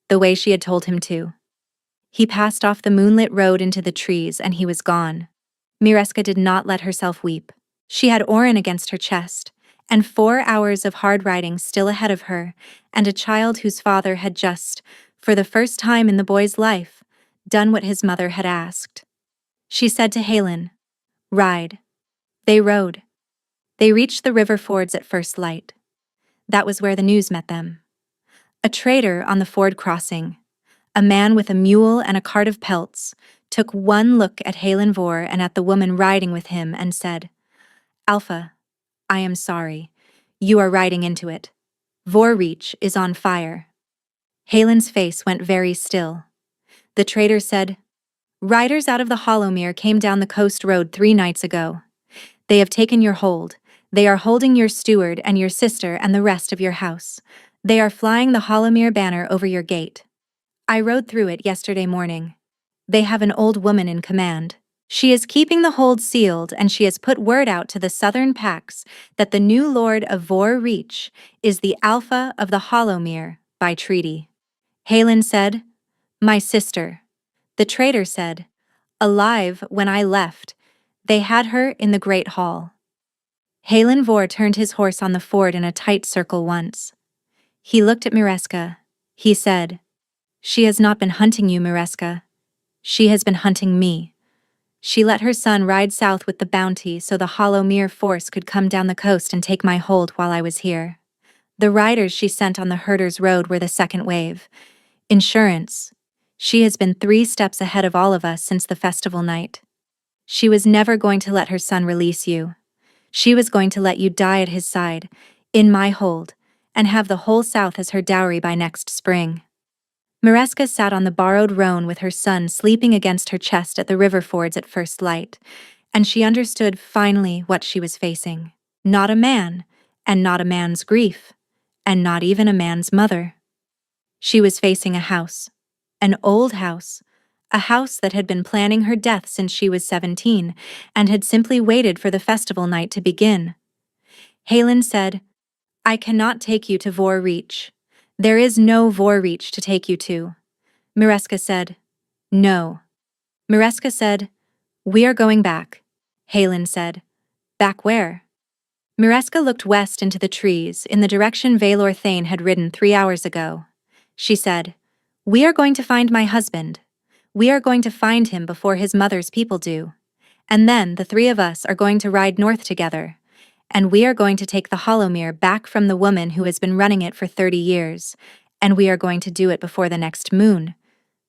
the way she had told him to. He passed off the moonlit road into the trees, and he was gone. Mareska did not let herself weep. She had Oren against her chest, and 4 hours of hard riding still ahead of her, and a child whose father had just, for the first time in the boy's life, done what his mother had asked. She said to Halen, "Ride." They rode. They reached the river fords at first light. That was where the news met them. A trader on the ford crossing, a man with a mule and a cart of pelts, took one look at Halenvor and at the woman riding with him and said, "Alpha, I am sorry. You are riding into it. Vorreach is on fire." Halen's face went very still. The trader said, "Riders out of the Hollowmere came down the coast road 3 nights ago. They have taken your hold. They are holding your steward and your sister and the rest of your house. They are flying the Hollowmere banner over your gate. I rode through it yesterday morning. They have an old woman in command. She is keeping the hold sealed, and she has put word out to the southern packs that the new lord of Vor Reach is the Alpha of the Hollowmere by treaty. Halen said, "My sister." The traitor said, "Alive when I left. They had her in the Great Hall." Halen Vor turned his horse on the ford in a tight circle once. He looked at Mireska. He said, "She has not been hunting you, Mireska. She has been hunting me. She let her son ride south with the bounty so the Hollowmere force could come down the coast and take my hold while I was here. The riders she sent on the Herder's Road were the second wave. Insurance. She has been 3 steps ahead of all of us since the festival night. She was never going to let her son release you. She was going to let you die at his side, in my hold, and have the whole South as her dowry by next spring." Mireska sat on the borrowed roan with her son sleeping against her chest at the river fords at first light, and she understood finally what she was facing. Not a man, and not a man's grief, and not even a man's mother. She was facing a house, an old house, a house that had been planning her death since she was 17 and had simply waited for the festival night to begin. Halen said, "I cannot take you to Vor Reach. There is no Vor Reach to take you to." Mireska said, "No." Mireska said, "We are going back." Halen said, "Back where?" Mireska looked west into the trees, in the direction Valor Thane had ridden 3 hours ago. She said, "We are going to find my husband. We are going to find him before his mother's people do. And then the 3 of us are going to ride north together. And we are going to take the Hollowmere back from the woman who has been running it for 30 years. And we are going to do it before the next moon.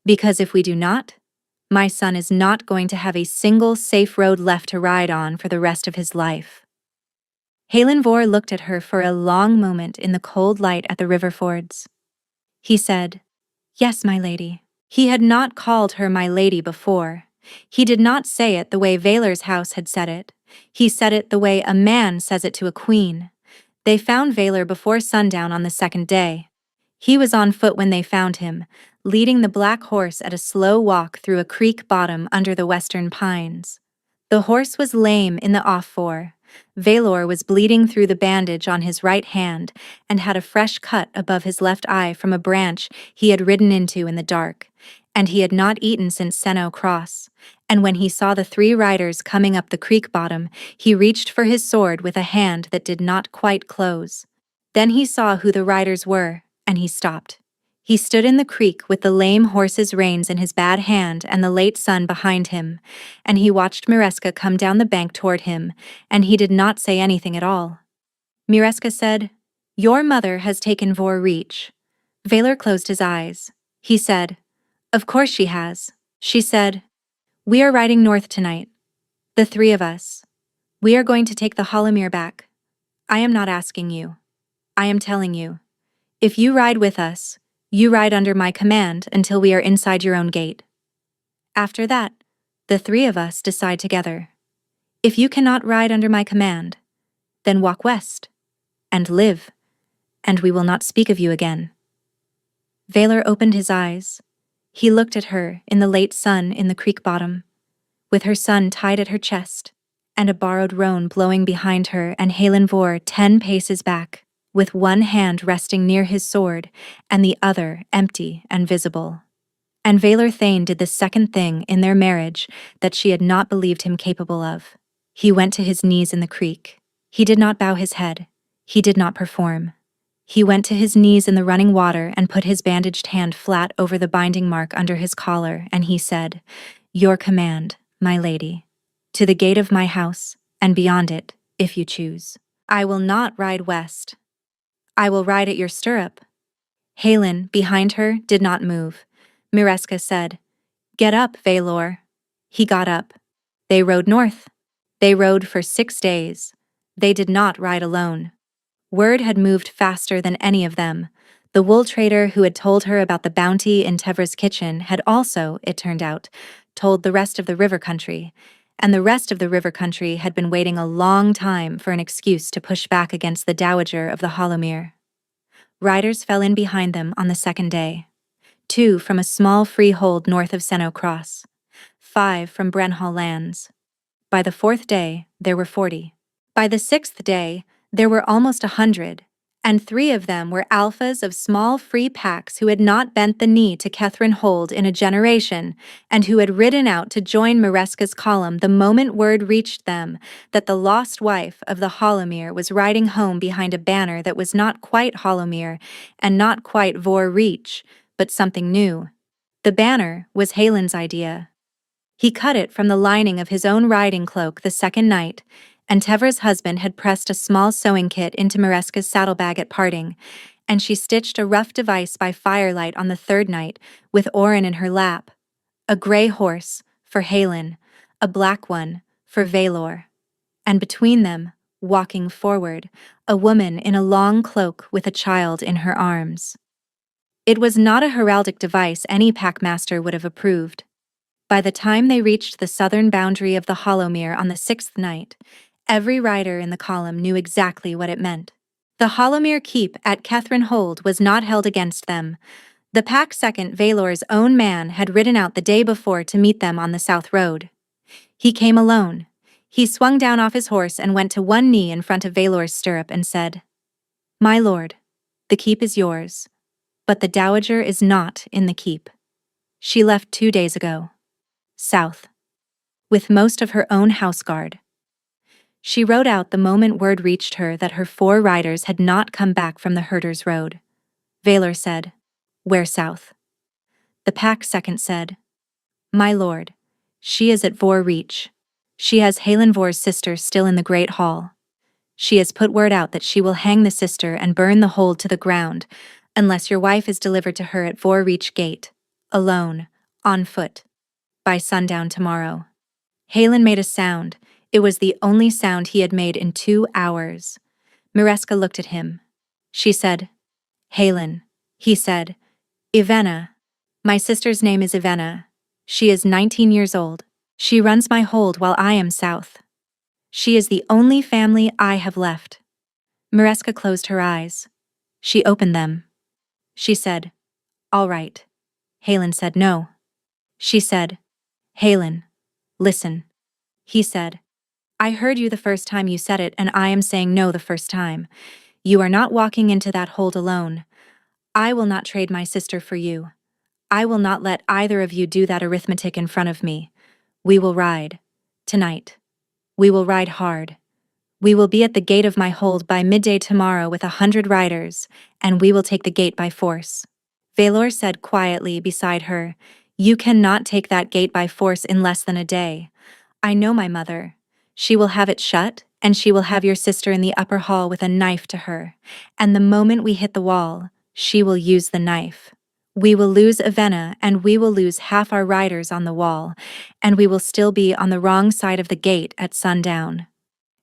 Because if we do not, my son is not going to have a single safe road left to ride on for the rest of his life." Halen Vor looked at her for a long moment in the cold light at the river fords. He said, "Yes, my lady." He had not called her my lady before. He did not say it the way Valor's house had said it. He said it the way a man says it to a queen. They found Valor before sundown on the second day. He was on foot when they found him, leading the black horse at a slow walk through a creek bottom under the western pines. The horse was lame in the off-fore. Valor was bleeding through the bandage on his right hand and had a fresh cut above his left eye from a branch he had ridden into in the dark, and he had not eaten since Senno Cross. And when he saw the 3 riders coming up the creek bottom, he reached for his sword with a hand that did not quite close. Then he saw who the riders were, and he stopped. He stood in the creek with the lame horse's reins in his bad hand and the late sun behind him, and he watched Mireska come down the bank toward him, and he did not say anything at all. Mireska said, "Your mother has taken Vor Reach." Valor closed his eyes. He said, "Of course she has." She said, "We are riding north tonight. The 3 of us. We are going to take the Hollowmere back. I am not asking you. I am telling you. If you ride with us, you ride under my command until we are inside your own gate. After that, the 3 of us decide together. If you cannot ride under my command, then walk west, and live, and we will not speak of you again." Valor opened his eyes. He looked at her in the late sun in the creek bottom, with her son tied at her chest, and a borrowed roan blowing behind her, and Halen Vor 10 paces back, with one hand resting near his sword and the other empty and visible. And Valor Thane did the second thing in their marriage that she had not believed him capable of. He went to his knees in the creek. He did not bow his head. He did not perform. He went to his knees in the running water and put his bandaged hand flat over the binding mark under his collar, and he said, "Your command, my lady. To the gate of my house, and beyond it, if you choose. I will not ride west. I will ride at your stirrup." Halen, behind her, did not move. Mireska said, "Get up, Valor." He got up. They rode north. They rode for 6 days. They did not ride alone. Word had moved faster than any of them. The wool trader who had told her about the bounty in Tevra's kitchen had also, it turned out, told the rest of the river country, and the rest of the river country had been waiting a long time for an excuse to push back against the dowager of the Hollowmere. Riders fell in behind them on the second day. 2 from a small freehold north of Senno Cross. 5 from Brenhall lands. By the 4th day, there were 40. By the 6th day, there were almost 100, and 3 of them were alphas of small free packs who had not bent the knee to Catherine Hold in a generation, and who had ridden out to join Mareska's column the moment word reached them that the lost wife of the Hollowmere was riding home behind a banner that was not quite Hollowmere and not quite Vor Reach, but something new. The banner was Halen's idea. He cut it from the lining of his own riding cloak the second night, and Tevra's husband had pressed a small sewing kit into Mareska's saddlebag at parting, and she stitched a rough device by firelight on the third night, with Orin in her lap. A gray horse, for Halen, a black one, for Valor. And between them, walking forward, a woman in a long cloak with a child in her arms. It was not a heraldic device any packmaster would have approved. By the time they reached the southern boundary of the Hollowmere on the 6th night, every rider in the column knew exactly what it meant. The Hollowmere keep at Catherine Hold was not held against them. The pack second Valor's own man had ridden out the day before to meet them on the south road. He came alone. He swung down off his horse and went to one knee in front of Valor's stirrup and said, "My lord, the keep is yours, but the dowager is not in the keep. She left 2 days ago. South. With most of her own house guard. She rode out the moment word reached her that her 4 riders had not come back from the Herder's Road. Valor said, "Where south?" The pack second said, "My lord, she is at Vor Reach. She has Halen Vor's sister still in the Great Hall. She has put word out that she will hang the sister and burn the hold to the ground, unless your wife is delivered to her at Vor Reach Gate, alone, on foot, by sundown tomorrow." Halen made a sound. It was the only sound he had made in 2 hours. Mareska looked at him. She said, "Halen." He said, "Ivenna. My sister's name is Ivenna. She is 19 years old. She runs my hold while I am south. She is the only family I have left." Mareska closed her eyes. She opened them. She said, "All right." Halen said no. She said, "Halen, listen." He said, "I heard you the first time you said it, and I am saying no the first time. You are not walking into that hold alone. I will not trade my sister for you. I will not let either of you do that arithmetic in front of me. We will ride. Tonight. We will ride hard. We will be at the gate of my hold by midday tomorrow with 100 riders, and we will take the gate by force." Valor said quietly beside her, "You cannot take that gate by force in less than a day. I know my mother. She will have it shut, and she will have your sister in the upper hall with a knife to her, and the moment we hit the wall, she will use the knife. We will lose Ivenna, and we will lose half our riders on the wall, and we will still be on the wrong side of the gate at sundown."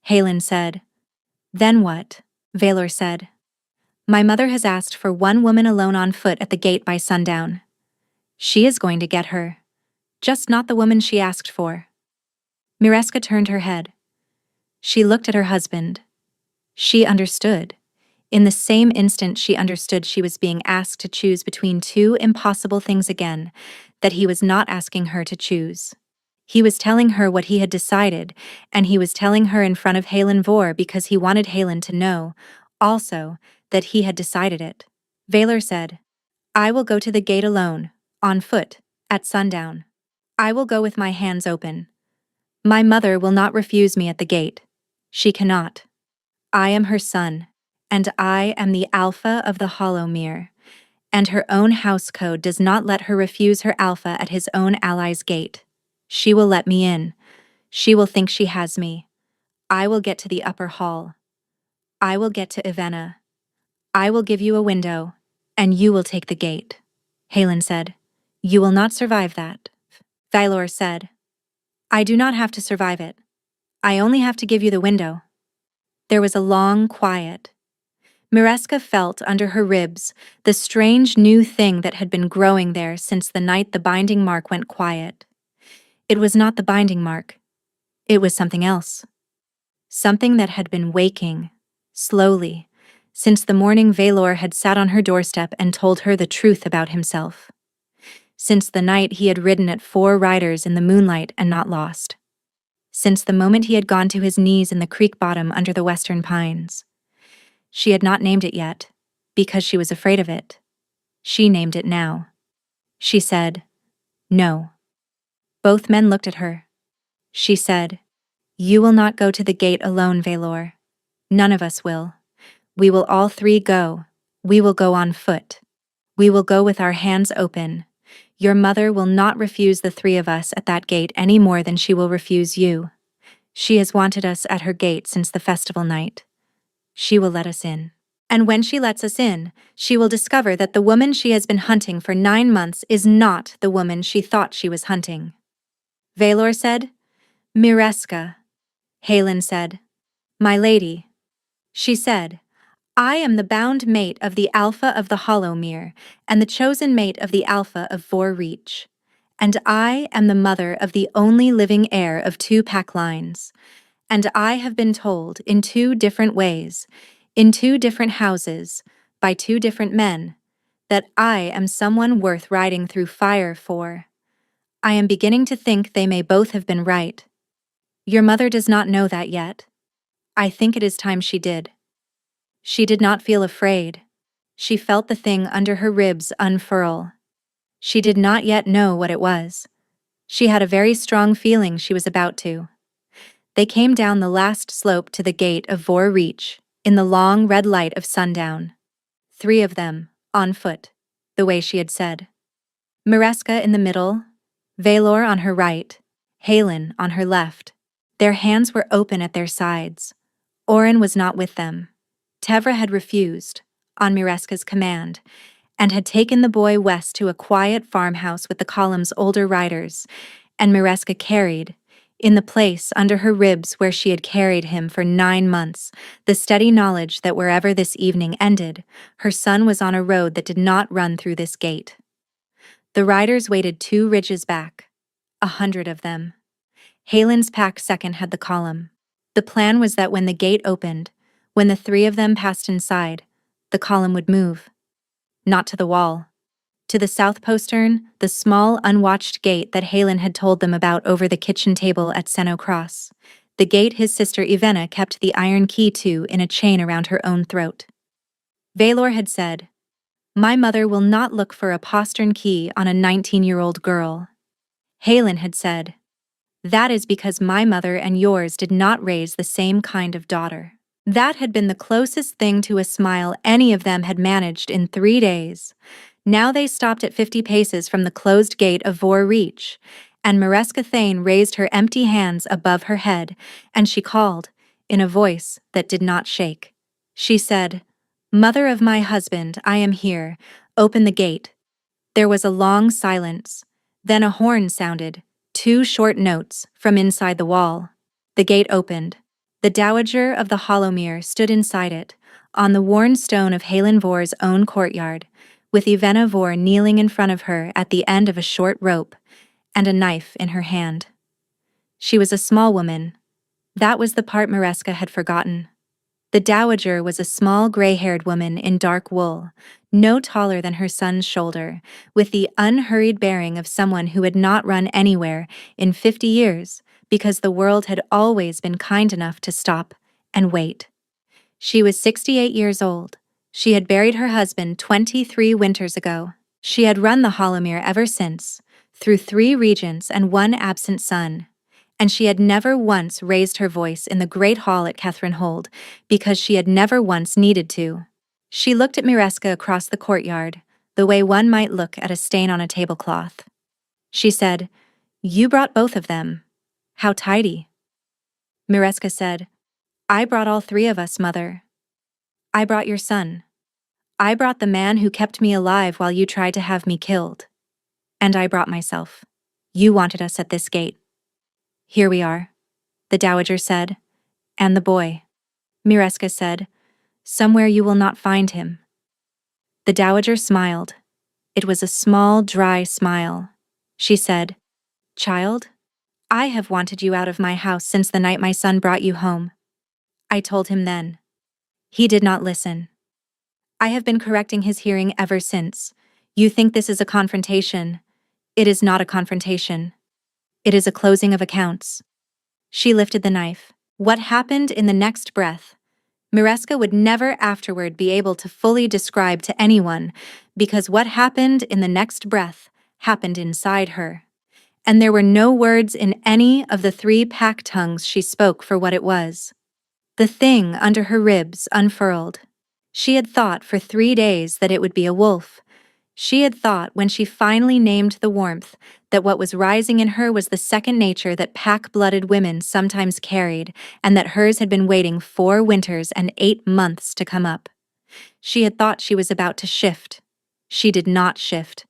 Halen said, "Then what?" Valor said, "My mother has asked for one woman alone on foot at the gate by sundown. She is going to get her. Just not the woman she asked for." Mareska turned her head. She looked at her husband. She understood. In the same instant she understood she was being asked to choose between 2 impossible things again, that he was not asking her to choose. He was telling her what he had decided, and he was telling her in front of Halen Vor because he wanted Halen to know, also, that he had decided it. Valor said, "I will go to the gate alone, on foot, at sundown. I will go with my hands open. My mother will not refuse me at the gate. She cannot. I am her son, and I am the Alpha of the Hollowmere, and her own house code does not let her refuse her Alpha at his own ally's gate. She will let me in. She will think she has me. I will get to the upper hall. I will get to Ivenna. I will give you a window, and you will take the gate." Halen said, "You will not survive that." Valor said, "I do not have to survive it. I only have to give you the window." There was a long quiet. Mareska felt under her ribs the strange new thing that had been growing there since the night the binding mark went quiet. It was not the binding mark. It was something else. Something that had been waking, slowly, since the morning Valor had sat on her doorstep and told her the truth about himself. since the night he had ridden at 4 riders in the moonlight and not lost. Since the moment he had gone to his knees in the creek bottom under the western pines. She had not named it yet, because she was afraid of it. She named it now. She said, "No." Both men looked at her. She said, "You will not go to the gate alone, Valor. None of us will. We will all 3 go. We will go on foot. We will go with our hands open. Your mother will not refuse the 3 of us at that gate any more than she will refuse you. She has wanted us at her gate since the festival night. She will let us in. And when she lets us in, she will discover that the woman she has been hunting for 9 months is not the woman she thought she was hunting." Valor said, "Mireska." Halen said, "My lady." She said, "I am the bound mate of the Alpha of the Hollowmere, and the chosen mate of the Alpha of Vorreach. And I am the mother of the only living heir of 2 pack lines. And I have been told in 2 different ways, in 2 different houses, by 2 different men, that I am someone worth riding through fire for. I am beginning to think they may both have been right. Your mother does not know that yet. I think it is time she did." She did not feel afraid. She felt the thing under her ribs unfurl. She did not yet know what it was. She had a very strong feeling she was about to. They came down the last slope to the gate of Vorreach, in the long red light of sundown. 3 of them, on foot, the way she had said. Mireska in the middle, Valor on her right, Halen on her left. Their hands were open at their sides. Oren was not with them. Tevra had refused, on Mireska's command, and had taken the boy west to a quiet farmhouse with the column's older riders, and Mireska carried, in the place under her ribs where she had carried him for 9 months, the steady knowledge that wherever this evening ended, her son was on a road that did not run through this gate. The riders waited 2 ridges back, 100 of them. Halen's pack second had the column. The plan was that when the gate opened, when the 3 of them passed inside, the column would move. Not to the wall. To the south postern, the small, unwatched gate that Halen had told them about over the kitchen table at Seno Cross. The gate his sister Ivena kept the iron key to in a chain around her own throat. Valor had said, "My mother will not look for a postern key on a 19-year-old girl." Halen had said, "That is because my mother and yours did not raise the same kind of daughter." That had been the closest thing to a smile any of them had managed in 3 days. Now they stopped at 50 paces from the closed gate of Vorreach, and Mireska Thane raised her empty hands above her head, and she called, in a voice that did not shake. She said, "Mother of my husband, I am here. Open the gate." There was a long silence. Then a horn sounded, 2 short notes, from inside the wall. The gate opened. The Dowager of the Hollowmere stood inside it, on the worn stone of Halen Vor's own courtyard, with Ivena Vor kneeling in front of her at the end of a short rope, and a knife in her hand. She was a small woman. That was the part Mireska had forgotten. The Dowager was a small gray-haired woman in dark wool, no taller than her son's shoulder, with the unhurried bearing of someone who had not run anywhere in 50 years, because the world had always been kind enough to stop and wait. She was 68 years old. She had buried her husband 23 winters ago. She had run the Hollowmere ever since, through 3 regents and 1 absent son, and she had never once raised her voice in the great hall at Catherinehold, because she had never once needed to. She looked at Mireska across the courtyard, the way one might look at a stain on a tablecloth. She said, "You brought both of them. How tidy." Mireska said, "I brought all 3 of us, Mother. I brought your son. I brought the man who kept me alive while you tried to have me killed. And I brought myself. You wanted us at this gate. Here we are," the Dowager said. "And the boy." Mireska said, "Somewhere you will not find him." The Dowager smiled. It was a small, dry smile. She said, "Child, I have wanted you out of my house since the night my son brought you home. I told him then. He did not listen. I have been correcting his hearing ever since. You think this is a confrontation. It is not a confrontation. It is a closing of accounts. She lifted the knife. What happened in the next breath? Mireska would never afterward be able to fully describe to anyone, because what happened in the next breath happened inside her. And there were no words in any of the 3 pack tongues she spoke for what it was. The thing under her ribs unfurled. She had thought for 3 days that it would be a wolf. She had thought when she finally named the warmth that what was rising in her was the second nature that pack-blooded women sometimes carried, and that hers had been waiting 4 winters and 8 months to come up. She had thought she was about to shift. She did not shift.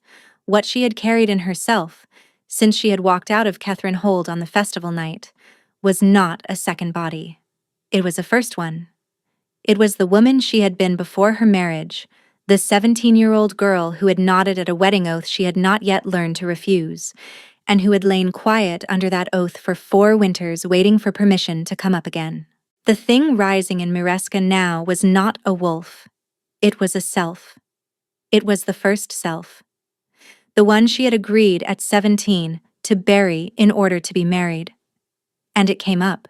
What she had carried in herself, since she had walked out of Catherine Hold on the festival night, was not a second body. It was a first one. It was the woman she had been before her marriage, the 17-year-old girl who had nodded at a wedding oath she had not yet learned to refuse, and who had lain quiet under that oath for 4 winters waiting for permission to come up again. The thing rising in Mireska now was not a wolf. It was a self. It was the first self. The one she had agreed at 17 to bury in order to be married. And it came up.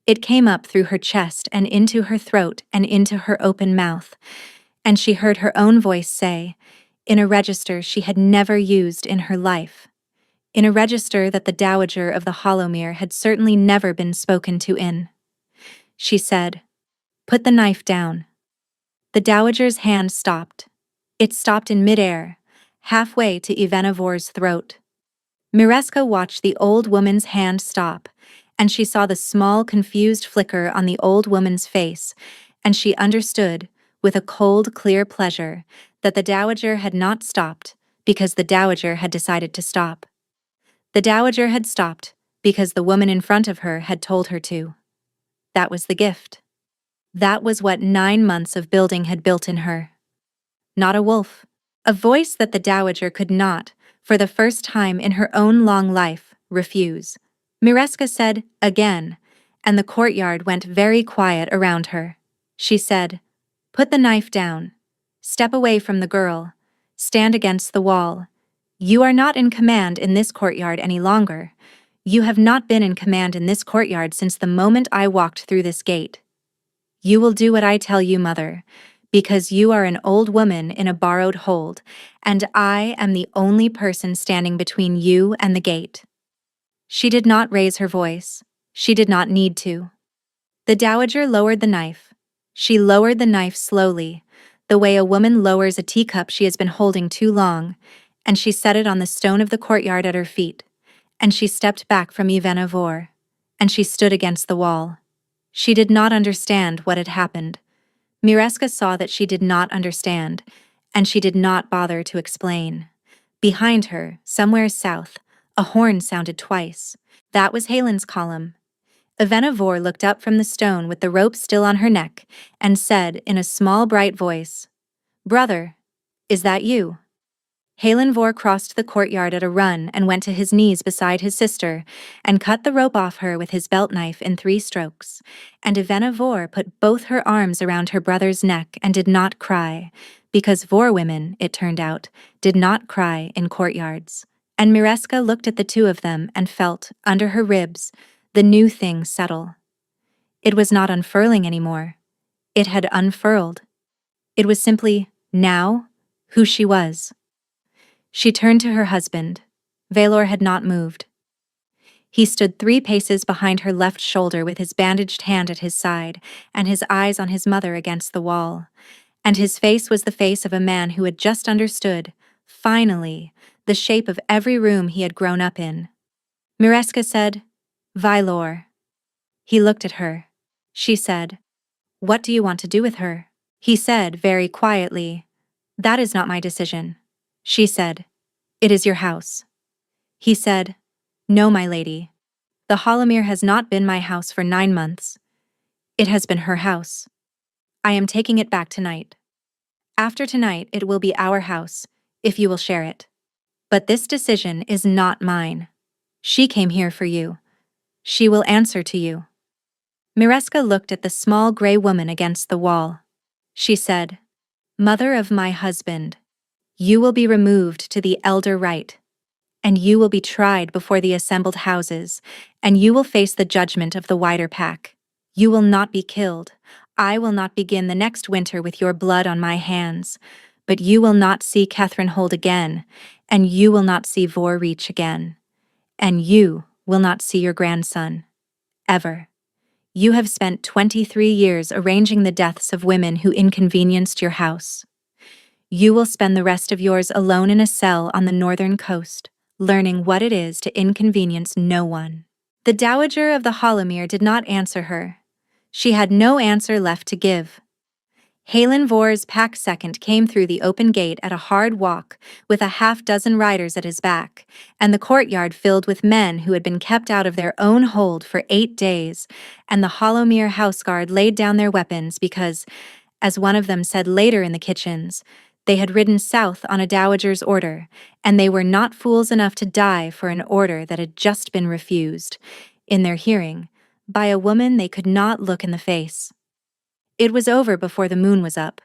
It came up through her chest and into her throat and into her open mouth, and she heard her own voice say, in a register she had never used in her life, in a register that the Dowager of the Hollowmere had certainly never been spoken to in. She said, "Put the knife down." The Dowager's hand stopped. It stopped in midair, halfway to Ivanovor's throat. Mireska watched the old woman's hand stop, and she saw the small, confused flicker on the old woman's face, and she understood, with a cold, clear pleasure, that the Dowager had not stopped because the Dowager had decided to stop. The Dowager had stopped because the woman in front of her had told her to. That was the gift. That was what 9 months of building had built in her. Not a wolf. A voice that the Dowager could not, for the first time in her own long life, refuse. Mireska said, again, and the courtyard went very quiet around her. She said, "Put the knife down. Step away from the girl. Stand against the wall. You are not in command in this courtyard any longer. You have not been in command in this courtyard since the moment I walked through this gate. You will do what I tell you, mother, because you are an old woman in a borrowed hold, and I am the only person standing between you and the gate." She did not raise her voice. She did not need to. The Dowager lowered the knife. She lowered the knife slowly, the way a woman lowers a teacup she has been holding too long, and she set it on the stone of the courtyard at her feet, and she stepped back from Ivanovor, and she stood against the wall. She did not understand what had happened. Mireska saw that she did not understand, and she did not bother to explain. Behind her, somewhere south, a horn sounded twice. That was Helen's column. Ivanovor looked up from the stone with the rope still on her neck and said in a small bright voice, "Brother, is that you?" Helenvor crossed the courtyard at a run and went to his knees beside his sister and cut the rope off her with his belt knife in 3 strokes, and Ivanovor put both her arms around her brother's neck and did not cry, because Vor women, it turned out, did not cry in courtyards. And Mireska looked at the 2 of them and felt, under her ribs, the new thing settle. It was not unfurling anymore. It had unfurled. It was simply, now, who she was. She turned to her husband. Valor had not moved. He stood 3 paces behind her left shoulder with his bandaged hand at his side and his eyes on his mother against the wall. And his face was the face of a man who had just understood, finally, the shape of every room he had grown up in. Mireska said, "Valor." He looked at her. She said, "What do you want to do with her?" He said very quietly, "That is not my decision." She said, "It is your house." He said, "No, my lady. The Hollowmere has not been my house for 9 months. It has been her house. I am taking it back tonight. After tonight it will be our house, if you will share it. But this decision is not mine. She came here for you. She will answer to you." Mireska looked at the small gray woman against the wall. She said, "Mother of my husband, you will be removed to the elder right. and you will be tried before the assembled houses, and you will face the judgment of the wider pack. You will not be killed. I will not begin the next winter with your blood on my hands, but you will not see Catherine Hold again, and you will not see Vor Reach again, and you will not see your grandson. Ever. You have spent 23 years arranging the deaths of women who inconvenienced your house. You will spend the rest of yours alone in a cell on the northern coast, learning what it is to inconvenience no one. The Dowager of the Hollowmere did not answer her. She had no answer left to give. Halen Vor's pack second came through the open gate at a hard walk, with a half-dozen riders at his back, and the courtyard filled with men who had been kept out of their own hold for 8 days, and the Hollowmere houseguard laid down their weapons because, as one of them said later in the kitchens, they had ridden south on a dowager's order, and they were not fools enough to die for an order that had just been refused, in their hearing, by a woman they could not look in the face. It was over before the moon was up.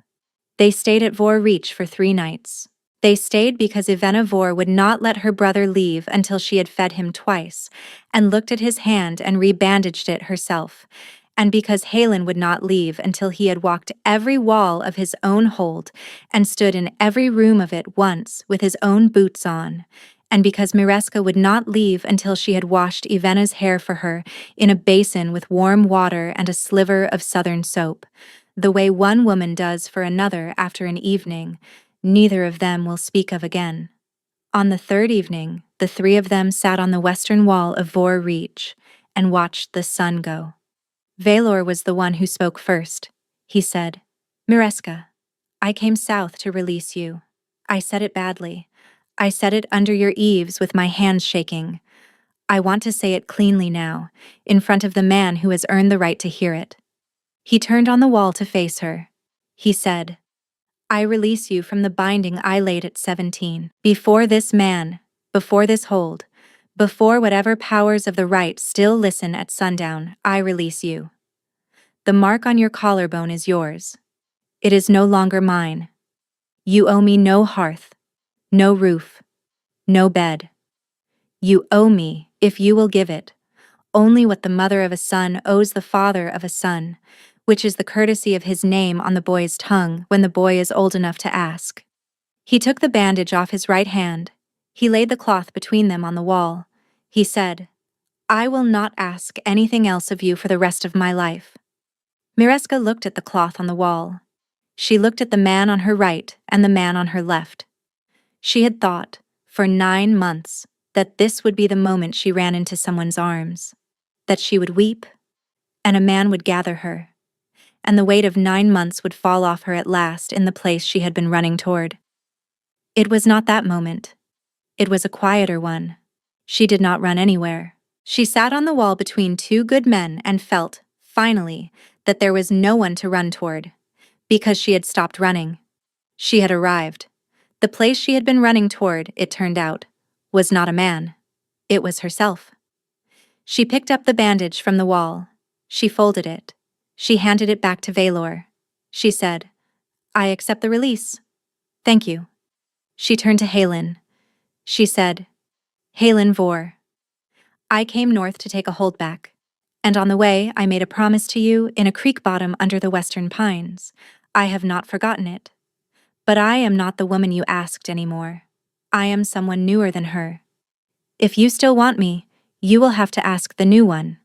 They stayed at Vor Reach for 3 nights. They stayed because Ivenna Vor would not let her brother leave until she had fed him twice, and looked at his hand and rebandaged it herself, and because Halen would not leave until he had walked every wall of his own hold and stood in every room of it once with his own boots on, and because Mireska would not leave until she had washed Ivenna's hair for her in a basin with warm water and a sliver of southern soap, the way one woman does for another after an evening neither of them will speak of again. On the 3rd evening, the 3 of them sat on the western wall of Vor Reach and watched the sun go. Velor was the one who spoke first. He said, "Mireska, I came south to release you. I said it badly. I said it under your eaves with my hands shaking. I want to say it cleanly now, in front of the man who has earned the right to hear it." He turned on the wall to face her. He said, "I release you from the binding I laid at 17. Before this man, before this hold, before whatever powers of the right still listen at sundown, I release you. The mark on your collarbone is yours. It is no longer mine. You owe me no hearth, no roof, no bed. You owe me, if you will give it, only what the mother of a son owes the father of a son, which is the courtesy of his name on the boy's tongue when the boy is old enough to ask." He took the bandage off his right hand. He laid the cloth between them on the wall. He said, "I will not ask anything else of you for the rest of my life." Mireska looked at the cloth on the wall. She looked at the man on her right and the man on her left. She had thought, for 9 months, that this would be the moment she ran into someone's arms, that she would weep, and a man would gather her, and the weight of 9 months would fall off her at last in the place she had been running toward. It was not that moment. It was a quieter one. She did not run anywhere. She sat on the wall between 2 good men and felt, finally, that there was no one to run toward, because she had stopped running. She had arrived. The place she had been running toward, it turned out, was not a man. It was herself. She picked up the bandage from the wall. She folded it. She handed it back to Velor. She said, "I accept the release. Thank you." She turned to Halen. She said, "Halen Vor, I came north to take a holdback, and on the way I made a promise to you in a creek bottom under the western pines. I have not forgotten it. But I am not the woman you asked anymore. I am someone newer than her. If you still want me, you will have to ask the new one."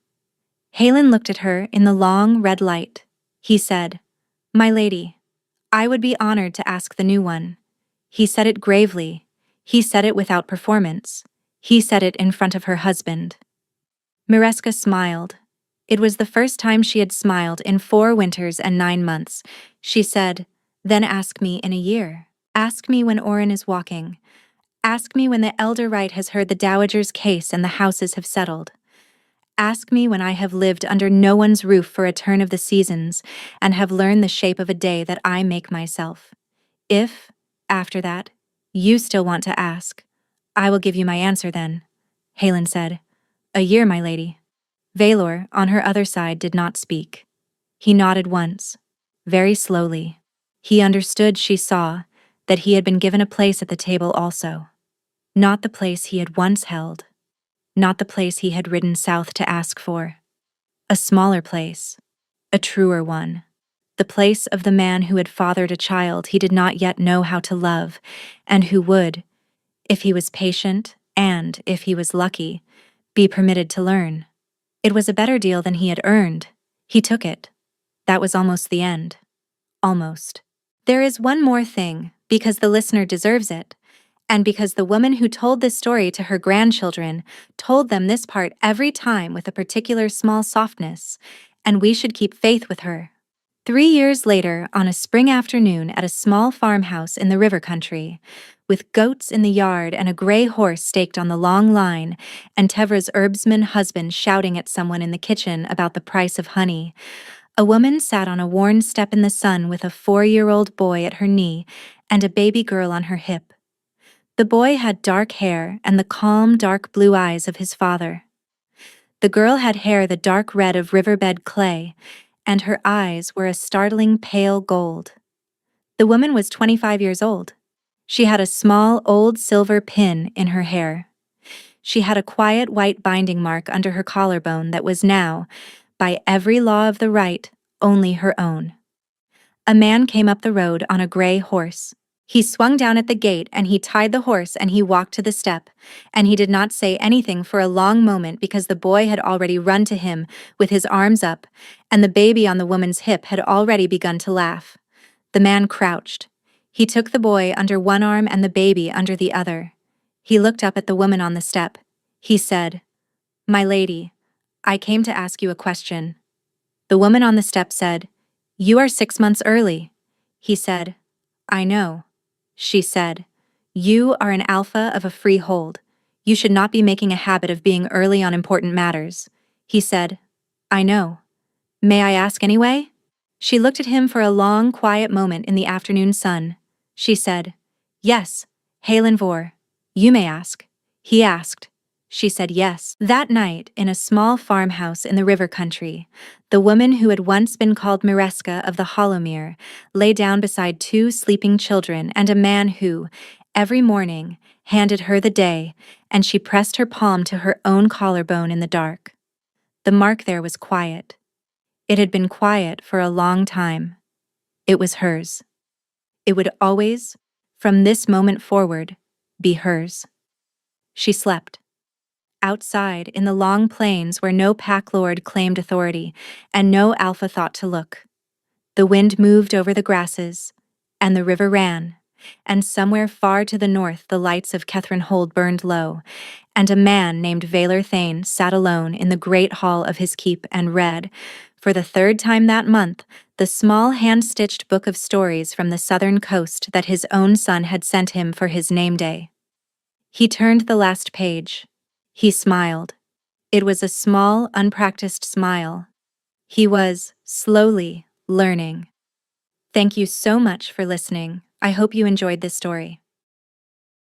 Halen looked at her in the long red light. He said, "My lady, I would be honored to ask the new one." He said it gravely. He said it without performance. He said it in front of her husband. Mireska smiled. It was the first time she had smiled in 4 winters and 9 months. She said, "Then ask me in a year. Ask me when Oren is walking. Ask me when the elder right has heard the dowager's case and the houses have settled. Ask me when I have lived under no one's roof for a turn of the seasons and have learned the shape of a day that I make myself. If, after that, you still want to ask, I will give you my answer then." Halen said, "A year, my lady." Velor, on her other side, did not speak. He nodded once, very slowly. He understood, she saw, that he had been given a place at the table also. Not the place he had once held. Not the place he had ridden south to ask for. A smaller place. A truer one. The place of the man who had fathered a child he did not yet know how to love, and who would, if he was patient and, if he was lucky, be permitted to learn. It was a better deal than he had earned. He took it. That was almost the end. Almost. There is one more thing, because the listener deserves it, and because the woman who told this story to her grandchildren told them this part every time with a particular small softness, and we should keep faith with her. 3 years later, on a spring afternoon at a small farmhouse in the river country, with goats in the yard and a gray horse staked on the long line, and Tevra's herbsman husband shouting at someone in the kitchen about the price of honey, a woman sat on a worn step in the sun with a 4-year-old boy at her knee and a baby girl on her hip. The boy had dark hair and the calm, dark blue eyes of his father. The girl had hair the dark red of riverbed clay, and her eyes were a startling pale gold. The woman was 25 years old. She had a small, old silver pin in her hair. She had a quiet white binding mark under her collarbone that was now, by every law of the right, only her own. A man came up the road on a gray horse. He swung down at the gate and he tied the horse and he walked to the step, and he did not say anything for a long moment because the boy had already run to him with his arms up, and the baby on the woman's hip had already begun to laugh. The man crouched. He took the boy under one arm and the baby under the other. He looked up at the woman on the step. He said, "My lady, I came to ask you a question." The woman on the step said, "You are 6 months early." He said, "I know." She said, "You are an alpha of a freehold. You should not be making a habit of being early on important matters." He said, "I know. May I ask anyway?" She looked at him for a long, quiet moment in the afternoon sun. She said, "Yes, Halen Vor. You may ask." He asked. She said yes. That night, in a small farmhouse in the river country, the woman who had once been called Mireska of the Hollowmere lay down beside 2 sleeping children and a man who, every morning, handed her the day, and she pressed her palm to her own collarbone in the dark. The mark there was quiet. It had been quiet for a long time. It was hers. It would always, from this moment forward, be hers. She slept. Outside, in the long plains where no pack lord claimed authority, and no alpha thought to look. The wind moved over the grasses, and the river ran, and somewhere far to the north the lights of Kethrenhold burned low, and a man named Valar Thane sat alone in the great hall of his keep and read, for the 3rd time that month, the small hand-stitched book of stories from the southern coast that his own son had sent him for his name day. He turned the last page. He smiled. It was a small, unpracticed smile. He was, slowly, learning. Thank you so much for listening. I hope you enjoyed this story.